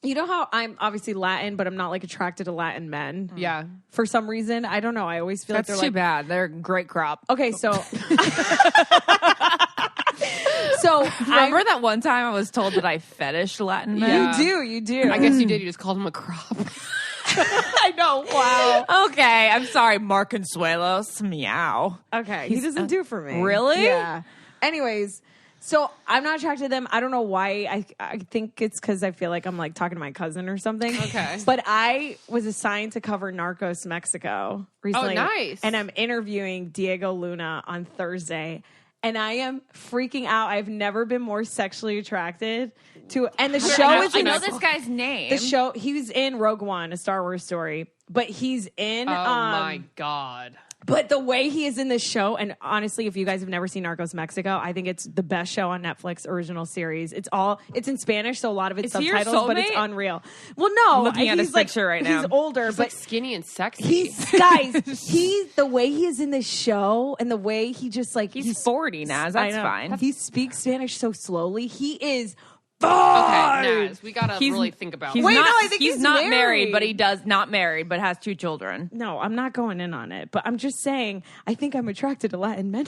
you know how I'm obviously Latin, but I'm not like attracted to Latin men. Yeah. For some reason, I don't know. I always feel That's like too they're like bad. They're a great crop. okay. So, so Remember that one time I was told that I fetish Latin men? Yeah. you do. I guess you did. You just called him a crop. I know. Wow. Okay, I'm sorry, Mark Consuelos. Meow. Okay, he doesn't do for me. Really? Yeah. Anyways, so I'm not attracted to them. I don't know why. I think it's because I feel like I'm like talking to my cousin or something. Okay. But I was assigned to cover Narcos Mexico recently. nice. And I'm interviewing Diego Luna on Thursday. And I am freaking out. I've never been more sexually attracted to. And the show is I in know this guy's name. the show. He was in Rogue One, a Star Wars story. But he's in. Oh my God. But the way he is in this show, and honestly, if you guys have never seen Narcos Mexico, I think it's the best show on Netflix, original series. It's in Spanish, so a lot of it's Is he your subtitles, but it's soulmate? unreal. Well, no, Looking at he's his picture right now. He's older, He's but like skinny and sexy. he's the way he is in this show, and the way he just like He's 40 now. I That's know. fine. He speaks Spanish so slowly. He is. Okay, Naz, we gotta really think about He's this. Wait, not, no, I think he's not married. but he does not married, but has 2 children. No, I'm not going in on it, but I'm just saying I think I'm attracted to Latin men.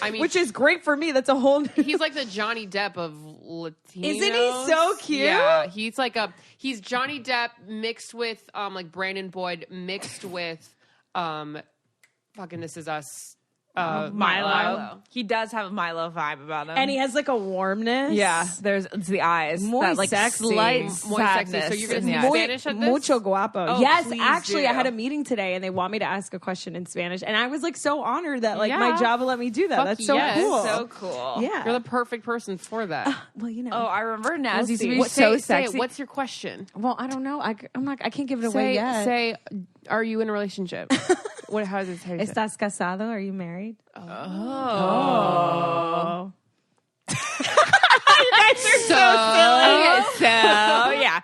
I mean, Which is great for me. That's a whole new he's like the Johnny Depp of Latinos. Isn't he so cute? Yeah, he's Johnny Depp mixed with like Brandon Boyd mixed with fucking This Is Us. Milo. He does have a Milo vibe about him. and he has like a warmness. yeah, it's the eyes. Muy that like sexy. slight Muy sexy. sadness So you're gonna in the speak eyes. Spanish at this? Mucho guapo. Oh, yes, please actually, do. I had a meeting today, and they want me to ask a question in Spanish, and I was like so honored that like Yeah. my job will let me do that. Fuck That's so yes. cool. So cool. yeah. You're the perfect person for that. well, you know. Oh, I remember Naz We'll used to see. be What- so Say it. sexy. What's your question? well, I don't know. I can't give it away yet. Say, are you in a relationship? How does it say? Estás casado? Are you married? Oh. So, yeah.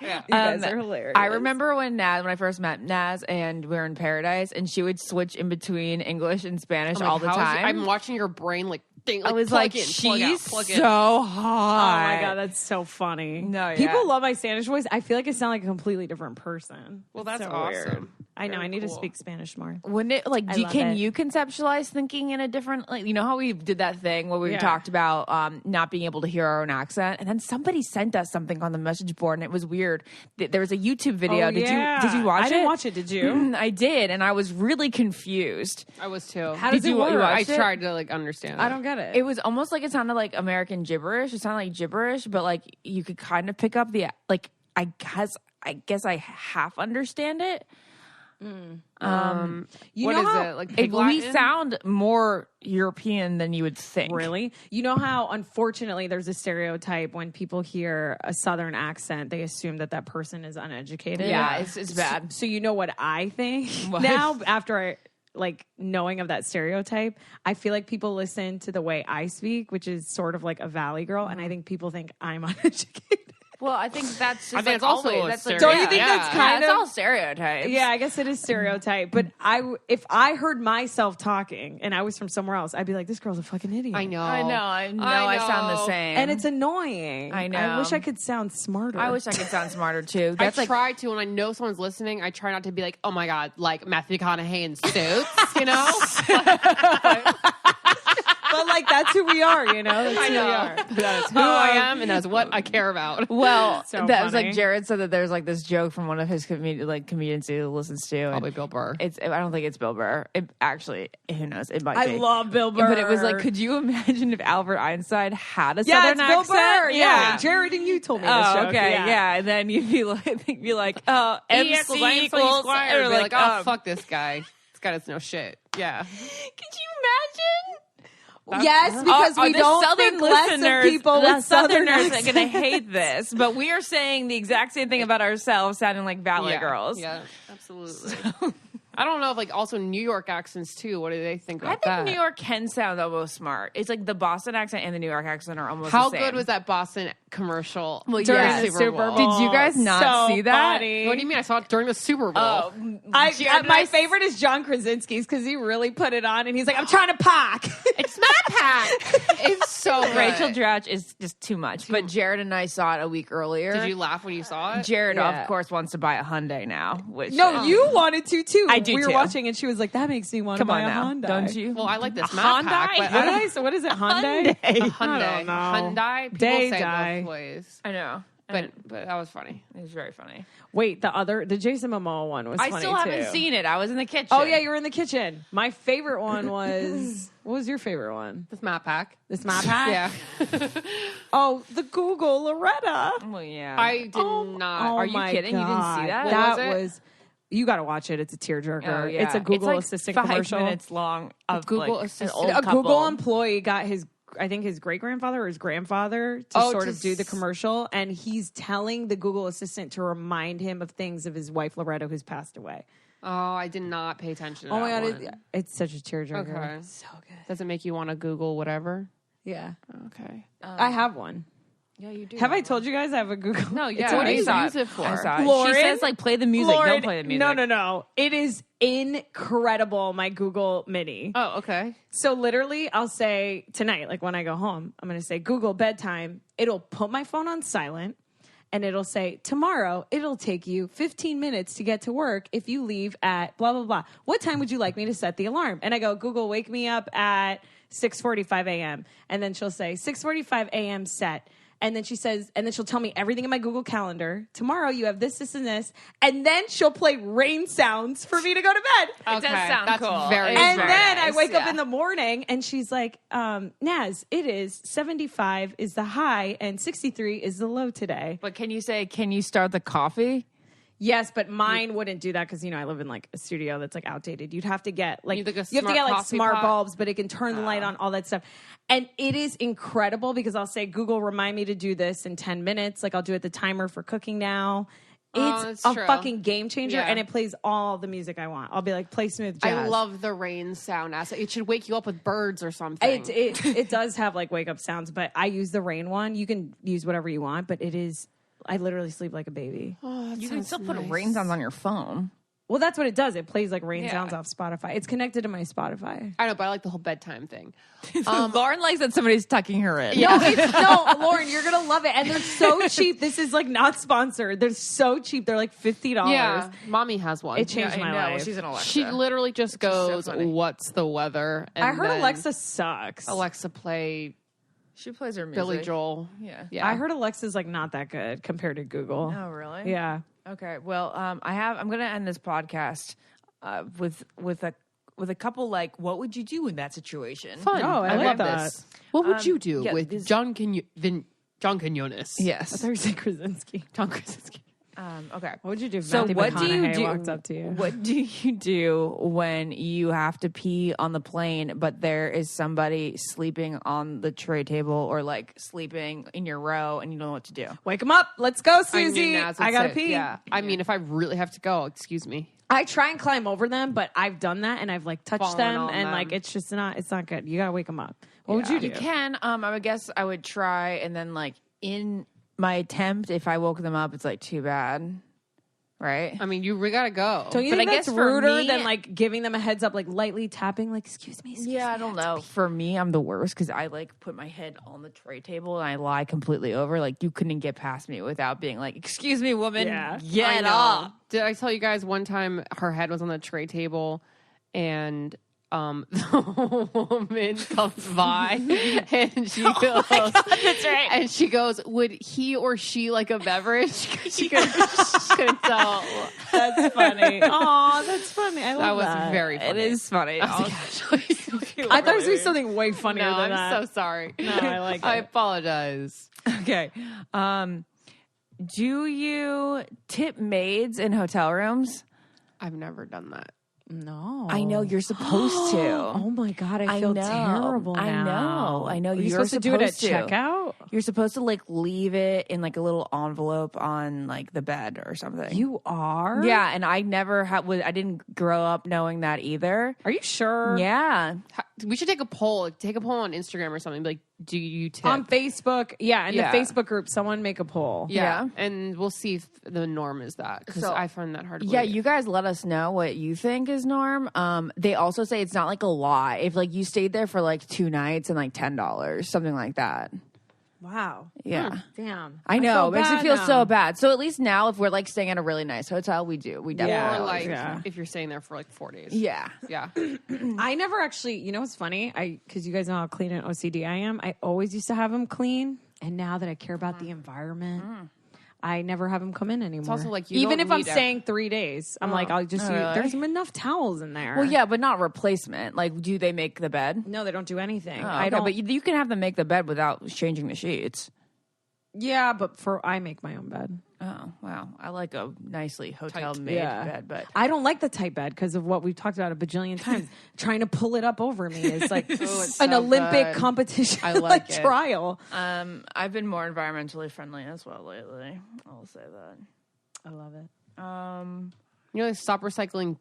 You guys are hilarious. I remember when I first met Naz, and we were in Paradise, and she would switch in between English and Spanish all the time. I'm watching your brain like think. I was plug like, in, plug out, she's plug in. so Oh hot. my god, that's so funny. No, yeah. People love my Spanish voice. I feel like I sound like a completely different person. Well, It's that's so weird. awesome. I know. Very I need to cool. speak Spanish more. Wouldn't it like? I love Can it. you conceptualize thinking in a different? Like, you know how we did that thing where we Yeah. talked about not being able to hear our own accent, and then somebody sent us something on the message board, and it was weird. There was a YouTube video. Oh, Did yeah. you watch it? I didn't watch it. Did you? I did, and I was really confused. I was too. How does Did it you- work? you I watched it? tried to like understand. I don't get it. It was almost like it sounded like American gibberish. It sounded like gibberish, but like you could kind of pick up the like. I guess I half understand it. You What know is how, it like? Pig We Latin? sound more European than you would think. Really? You know how, unfortunately, there's a stereotype when people hear a Southern accent, they assume that that person is uneducated. Yeah, it's bad. So you know what I think What? now, after I like knowing of that stereotype, I feel like people listen to the way I speak, which is sort of like a valley girl, and I think people think I'm uneducated. Well, I think that's just it's also a that's like, stereotype. Don't you think that's kind it's of all stereotypes? Yeah, I guess it is stereotype. But if I heard myself talking and I was from somewhere else, I'd be like, this girl's a fucking idiot. I know. I sound the same. And it's annoying. I know. I wish I could sound smarter. I wish I could sound smarter too. I That's like try to when I know someone's listening. I try not to be like, oh my god, like Matthew McConaughey in Suits, you know. But like that's who we are, you know. That's I who know. we are. That's who I am, and that's what I care about. well, So that was funny. like Jared said that there's like this joke from one of his comedians he listens to. Probably Bill Burr. I don't think it's Bill Burr. It actually, who knows? It might be. I love Bill Burr. But it was like, could you imagine if Albert Einstein had a yeah, southern it's Bill accent? Burr. Yeah. Jared and you told me this Oh, joke. okay, yeah. And then you'd be like, oh, E MC equals equals, or or like, oh, um, fuck this guy. This guy doesn't know shit. Yeah. Could you imagine? Yes, because we the don't Southern think less listeners, of people the with Southern Southerners are accents. going to hate this, but we are saying the exact same thing about ourselves, sounding like Valley Girls. Yeah, absolutely. I don't know if like also New York accents too. What do they think I about think that? New York can sound almost smart. It's like the Boston accent and the New York accent are almost How the same. good was that Boston commercial Well, during yeah. the Super Bowl? Did you guys not see that? Funny. What do you mean? I saw it during the Super Bowl. My favorite is John Krasinski's because he really put it on, and he's like, "I'm trying to pack." It's not pack. It's so good. Rachel Dratch is just too much. But Jared and I saw it a week earlier. Did you laugh when you saw it? Jared, Yeah. of course, wants to buy a Hyundai now. Which No, you wanted to too. I do We were too. watching, and she was like, "That makes me want to come buy on a now, Hyundai." don't you? Well, I like this A map pack, Hyundai? but What did I say? What is it? Hyundai. A I Hyundai. don't know. Hyundai. People Day say die. it both ways. I know. But that was funny. It was very funny. Wait, the Jason Momoa one was I funny still haven't too. seen it. I was in the kitchen. Oh yeah, you were in the kitchen. My favorite one was what was your favorite one? This map pack. This map pack. Yeah. Oh, the Google Loretta. Well, yeah. I did not. Oh Are you my kidding? You didn't see God. that? What That was it? was. You got to watch it. It's a tearjerker. Oh, yeah. It's a Google like Assistant 5 commercial. minutes long of Google like, Assistant. an old A couple. Google employee got I think his great grandfather or his grandfather to sort of do the commercial, and he's telling the Google Assistant to remind him of things of his wife Loretta, who's passed away. Oh, I did not pay attention to Oh my that god, one. it's such a tearjerker. Okay. So good. Does it make you want to Google whatever? Yeah, Okay. I have one. Yeah, you do. Have I told you guys I have a Google? No, yeah. What do I you saw use it for? I saw it. Lauren? She says like play the music. Lauren, Don't play the music. No. It is incredible. My Google Mini. Oh, okay. So literally, I'll say tonight, like when I go home, I'm going to say Google bedtime. It'll put my phone on silent, and it'll say tomorrow. It'll take you 15 minutes to get to work if you leave at blah blah blah. What time would you like me to set the alarm? And I go, Google, wake me up at 6:45 a.m. And then she'll say 6:45 a.m. set. And then she says, and then she'll tell me everything in my Google Calendar. Tomorrow you have this, and this. And then she'll play rain sounds for me to go to bed. It does sound That's cool. very It is And very then I nice, wake up yeah. in the morning and she's like, Naz, it is 75 is the high and 63 is the low today. But can you start the coffee? Yes, but mine wouldn't do that because, I live in like a studio that's like outdated. You'd have to get like, You have, like, a you have to smart get like coffee smart pot? bulbs, but it can turn the light on, all that stuff. And it is incredible because I'll say, Google, remind me to do this in 10 minutes. Like I'll do it the timer for cooking now. It's that's a true. fucking game changer, Yeah. and it plays all the music I want. I'll be like, play smooth jazz. I love the rain sound aspect. It should wake you up with birds or something. It does have like wake up sounds, but I use the rain one. You can use whatever you want, but it is. I literally sleep like a baby. You can still put rain sounds on your phone. Well, that's what it does. It plays like rain Yeah. sounds off Spotify. It's connected to my Spotify. I know, but I like the whole bedtime thing. Lauren likes that somebody's tucking her in. No, Lauren, you're gonna love it, and they're so cheap. This is like not sponsored. They're so cheap. They're like $50. Yeah, mommy has one. It changed my life. She's an Alexa. She literally just goes, funny. "What's the weather?" And I heard then Alexa sucks. Alexa play She plays her music. Billy Joel. Yeah. Yeah, I heard Alexa's like not that good compared to Google. Oh, really? Yeah. Okay. Well, I'm going to end this podcast with a couple like, what would you do in that situation? fun. Oh, I like love that. this. What would you do yeah, with this- John Quinones? I Yes. thought you said Krasinski. John Krasinski. Okay. What would you do if So Matthew what do you McConaughey do? walked up to you? What do you do when you have to pee on the plane, but there is somebody sleeping on the tray table or like sleeping in your row, and you don't know what to do? Wake him up. Let's go, I Susie. knew Naz would I gotta say- pee. Yeah, I mean, if I really have to go, excuse me. I try and climb over them, but I've done that and I've like touched Fallen them on and them. like it's just not good. You gotta wake them up. What would you do? You can. I would guess I would try and then like in my attempt, if I woke them up, it's like too bad. Right? I mean, we gotta go. Don't you But think I that's guess for ruder me- than like giving them a heads up, like lightly tapping, like excuse me. I don't know. For me, I'm the worst because I like put my head on the tray table and I lie completely over. Like you couldn't get past me without being like, "Excuse me, woman, Yeah. get up." Did I tell you guys one time her head was on the tray table and the woman comes by and she goes, That's right. and she goes, would he or she like a beverage? She couldn't tell. That's funny. Oh, that's funny. I love That was that. very funny. It is funny. I was like, actually, I thought it was gonna be something way funnier no, than I'm that. so sorry. No, I like it. I apologize. Okay. Do you tip maids in hotel rooms? I've never done that. No, I know you're supposed to. Oh my god, I feel terrible now. I know. Are you You're supposed to do it at to. checkout? You're supposed to like leave it in like a little envelope on like the bed or something. You are? Yeah, and I never I didn't grow up knowing that either. Are you sure? Yeah. We should take a poll. Like, take a poll on Instagram or something. Be like, do you tip? On Facebook, yeah, in Yeah. the Facebook group, someone make a poll. Yeah. And we'll see if the norm is that because So- I find that hard to Yeah, believe. you guys let us know what you think is norm. They also say it's not like a lot. If like you stayed there for like 2 nights and like $10, something like that. Wow. Yeah. Damn. I know. feel It makes me bad feel now. so bad. So at least now if we're like staying at a really nice hotel, we do. We definitely Or always like do. Yeah. if you're staying there for like 4 days. Yeah. Yeah. I never actually, you know what's funny? Because you guys know how clean and OCD I am. I always used to have them clean. And now that I care about the environment, I never have them come in anymore. also like you even don't if I'm need staying 3 days, I'm like, I'll just use, really? there's enough towels in there. Well, yeah, but not replacement. Like, do they make the bed? No, they don't do anything. Oh, I okay, don't. but you can have them make the bed without changing the sheets. Yeah, but I make my own bed. Oh, wow. I like a nicely hotel-made Yeah. bed, but I don't like the tight bed because of what we've talked about a bajillion times. Trying to pull it up over me is like it's an so Olympic good. competition, I like it. trial. I've been more environmentally friendly as well lately. I'll say that. I love it. You know, they stop recycling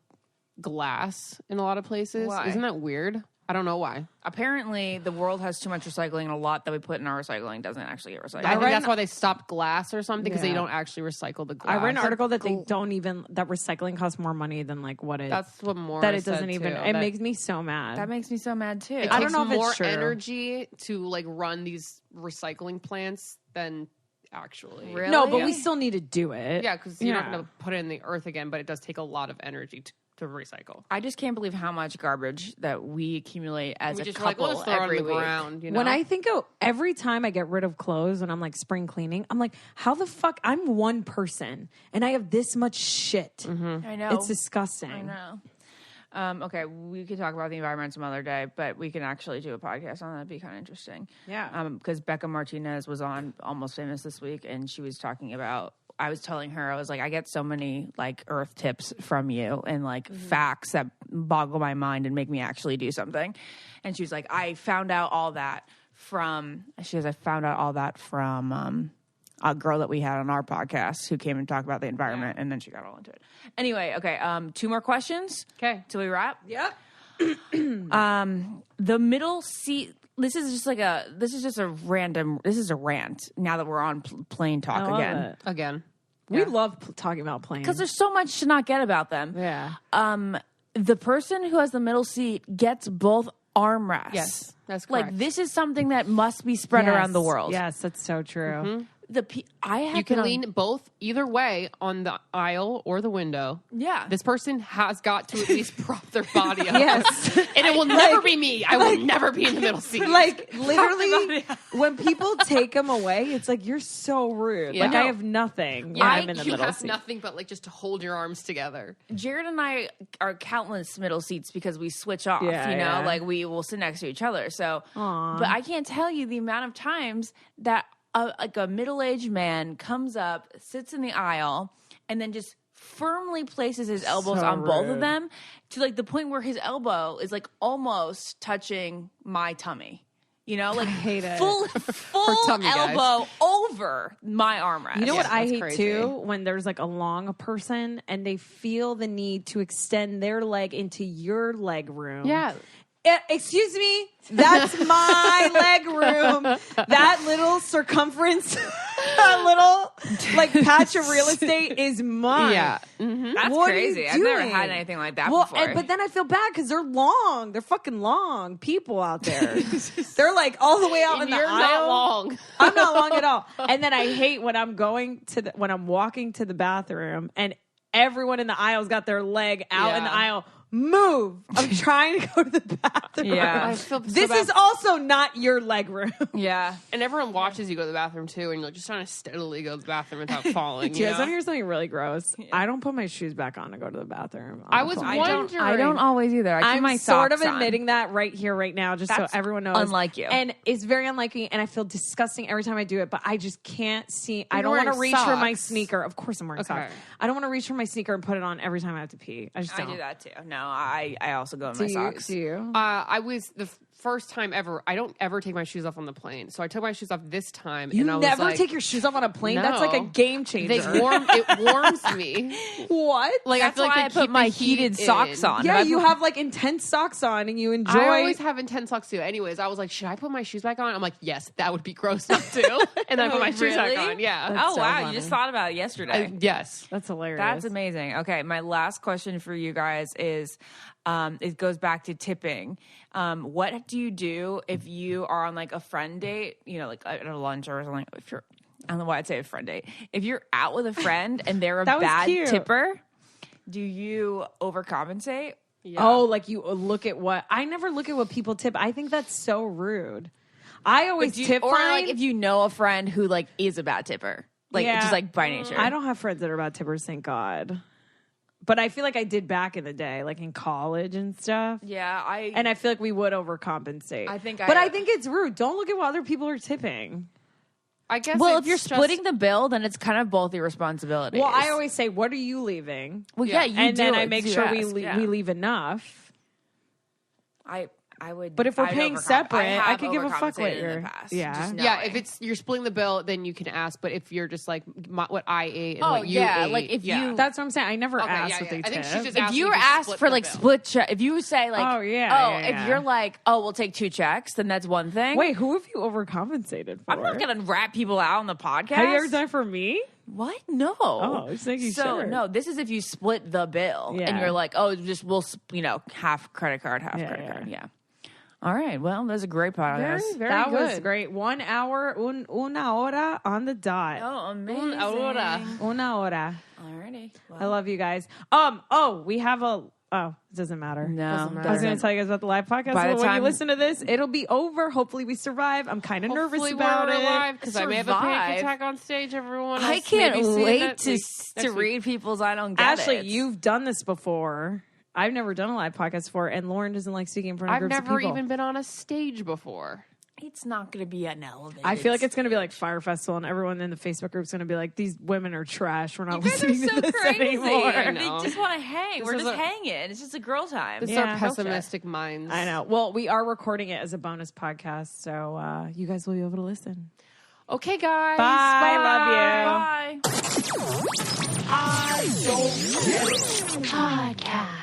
glass in a lot of places. Why? Isn't that weird? I don't know why. Apparently, the world has too much recycling, and a lot that we put in our recycling doesn't actually get recycled. I think read that's why they stopped glass or something because they Yeah. don't actually recycle the glass. I read an article that they don't even that recycling costs more money than like what it That's what more that it doesn't even. It That makes me so mad. That makes me so mad, too. it I takes don't know if more it's true. energy to like run these recycling plants than actually. Really? No, but we still need to do it. Yeah, because you're not going to put it in the earth again, but it does take a lot of energy to recycle. I just can't believe how much garbage that we accumulate as We a just like, couple well, let's throw it on every the week. ground. You know? When I think of every time I get rid of clothes when I'm like spring cleaning, I'm like, how the fuck? I'm one person and I have this much shit. I know. It's disgusting. I know. Okay, we could talk about the environment some other day, but we can actually do a podcast on that. It'd be kind of interesting. Yeah. Because Becca Martinez was on Almost Famous this week, and she was talking about. I was telling her, I was like, I get so many like earth tips from you and like facts that boggle my mind and make me actually do something. And she was like, I found out all that from. She goes, I found out all that from. A girl that we had on our podcast who came and talked about the environment, and then she got all into it. Anyway, okay, 2 more questions. Okay. Till we wrap. Yep. The middle seat. This is just a rant. Now that we're on plane talk I love again, it. Again. We love talking about planes. because there's so much to not get about them. yeah. The person who has the middle seat gets both armrests. Yes, that's Like correct. this is something that must be spread around the world. Yes, that's so true. I have You can been on- lean both either way on the aisle or the window. Yeah. This person has got to at least prop their body up. Yes. And it will never be me. I will never be in the middle seat. Like literally, when people take them away, it's like you're so rude. Yeah. Like No. I have nothing when yeah, I'm in the you middle have seat. nothing but like just to hold your arms together. Jared and I are countless middle seats because we switch off, Yeah, you know, yeah. like we will sit next to each other. So, Aw. but I can't tell you the amount of times that a middle-aged man comes up, sits in the aisle, and then just firmly places his elbows So on both of rude. them to like the point where his elbow is like almost touching my tummy. You know, like hate it. full tummy, guys. elbow over my armrest. You know what I that's hate crazy. too? When there's like a long person and they feel the need to extend their leg into your leg room. Yeah. Excuse me, that's my leg room. That little circumference, that little like patch of real estate is mine. Yeah. That's What are crazy. you I've never doing? had anything like that Well, before. but then I feel bad because they're long. They're fucking long people out there. They're like all the way out in the You're aisle. not long. I'm not long at all. And then I hate when I'm when I'm walking to the bathroom and everyone in the aisle's got their leg out in the aisle. Move! I'm trying to go to the bathroom. Yeah. I feel so This bad. is also not your leg room. yeah. And everyone watches you go to the bathroom too, and you're just trying to steadily go to the bathroom without falling. Do you you guys know? want to hear something really gross? I don't put my shoes back on to go to the bathroom. I was I wondering. don't always either. I keep I'm my sort socks of on. admitting that right here, right now, just That's so everyone knows. unlike you. And it's very unlike me, and I feel disgusting every time I do it, but I just can't see. I You're don't want to wearing reach for my socks. sneaker. Of course I'm wearing Okay. socks. I don't want to reach for my sneaker and put it on every time I have to pee. I just I don't. do that too. No, I also go in Do my you? socks. Do you? I was the first time ever. I don't ever take my shoes off on the plane, so I took my shoes off this time. You and I was never like, take your shoes off on a plane? That's No. like a game changer. They warm. It warms me. What? Like That's I feel like why they I put keep my the heat heated in. socks on. Yeah, That's you what- have like intense socks on and you enjoy. I always have intense socks too. Anyways, I was like, should I put my shoes back on? I'm like, yes, that would be gross not to. And then I put my shoes back really? on. Yeah. Oh so wow, funny. you just thought about it yesterday. Yes. That's hilarious. That's amazing. Okay, my last question for you guys is, it goes back to tipping. What do you do if you are on like a friend date? You know, like at a lunch or something. If you're, I don't know why I'd say a friend date. If you're out with a friend and they're a That was bad cute. tipper, do you overcompensate? Yeah. Oh, like you look at what I never look at what people tip. I think that's so rude. I always Do you- tip or fine. like if you know a friend who like is a bad tipper, like Yeah. just like by nature. I don't have friends that are bad tippers, thank God. But I feel like I did back in the day, like in college and stuff. Yeah, And I feel like we would overcompensate. I think but I think it's rude. Don't look at what other people are tipping. I guess. well, if it's you're just- splitting the bill, then it's kind of both your responsibilities. Well, I always say, "What are you leaving?" well, yeah, you and do then it, I make you sure ask, yeah. we leave enough. I would. But if we're I'd paying overcomp- separate, I have could give a fuck what overcompensated in you're. the past, Yeah. just Yeah, knowing. if it's you're splitting the bill, then you can ask. But if you're just like what I ate and Oh, what you yeah, ate, like, if yeah. you- That's what I'm saying. I never Okay, ask yeah, what yeah. they I think tip. she's just if asking you if were you asked split for the like bill. split check, if you say like, Oh, yeah, if yeah. you're like, oh, we'll take 2 checks, then that's one thing. Wait, who have you overcompensated for? I'm not gonna rat people out on the podcast. Have you ever done it for me? What? No. Oh, just making so sure. no, this is if you split the bill Yeah. and you're like, oh, just we'll half credit card, half Yeah, credit yeah. card. Yeah. All right. Well, that's a great podcast. Very that was good. great. 1 hour, una hora on the dot. Oh, amazing. Una hora. Alrighty. Well, I love you guys. We have a. Oh, it doesn't matter. no, Doesn't I was going doesn't. to tell you guys about the live podcast. By the So when you time- listen to this, it'll be over. Hopefully, we survive. I'm kind of nervous Hopefully about we're it. alive because I may have a Survive. panic attack on stage. Everyone, I else can't maybe see wait it to next week. read people's. I don't get Ashley, it. you've done this before. I've never done a live podcast before, and Lauren doesn't like speaking in front of I've groups never of people. even been on a stage before. It's not going to be an elevator. I feel like it's going to be like Fire Festival, and everyone in the Facebook group's going to be like, "These women are trash. We're not You guys are listening so to this crazy. anymore." I They know. just want to hang. This We're is just a- hanging. It's just a girl time. This is Yeah. our pessimistic minds. I know. Well, we are recording it as a bonus podcast, so you guys will be able to listen. Okay, guys. Bye. Love you. Bye. I don't get it. Podcast.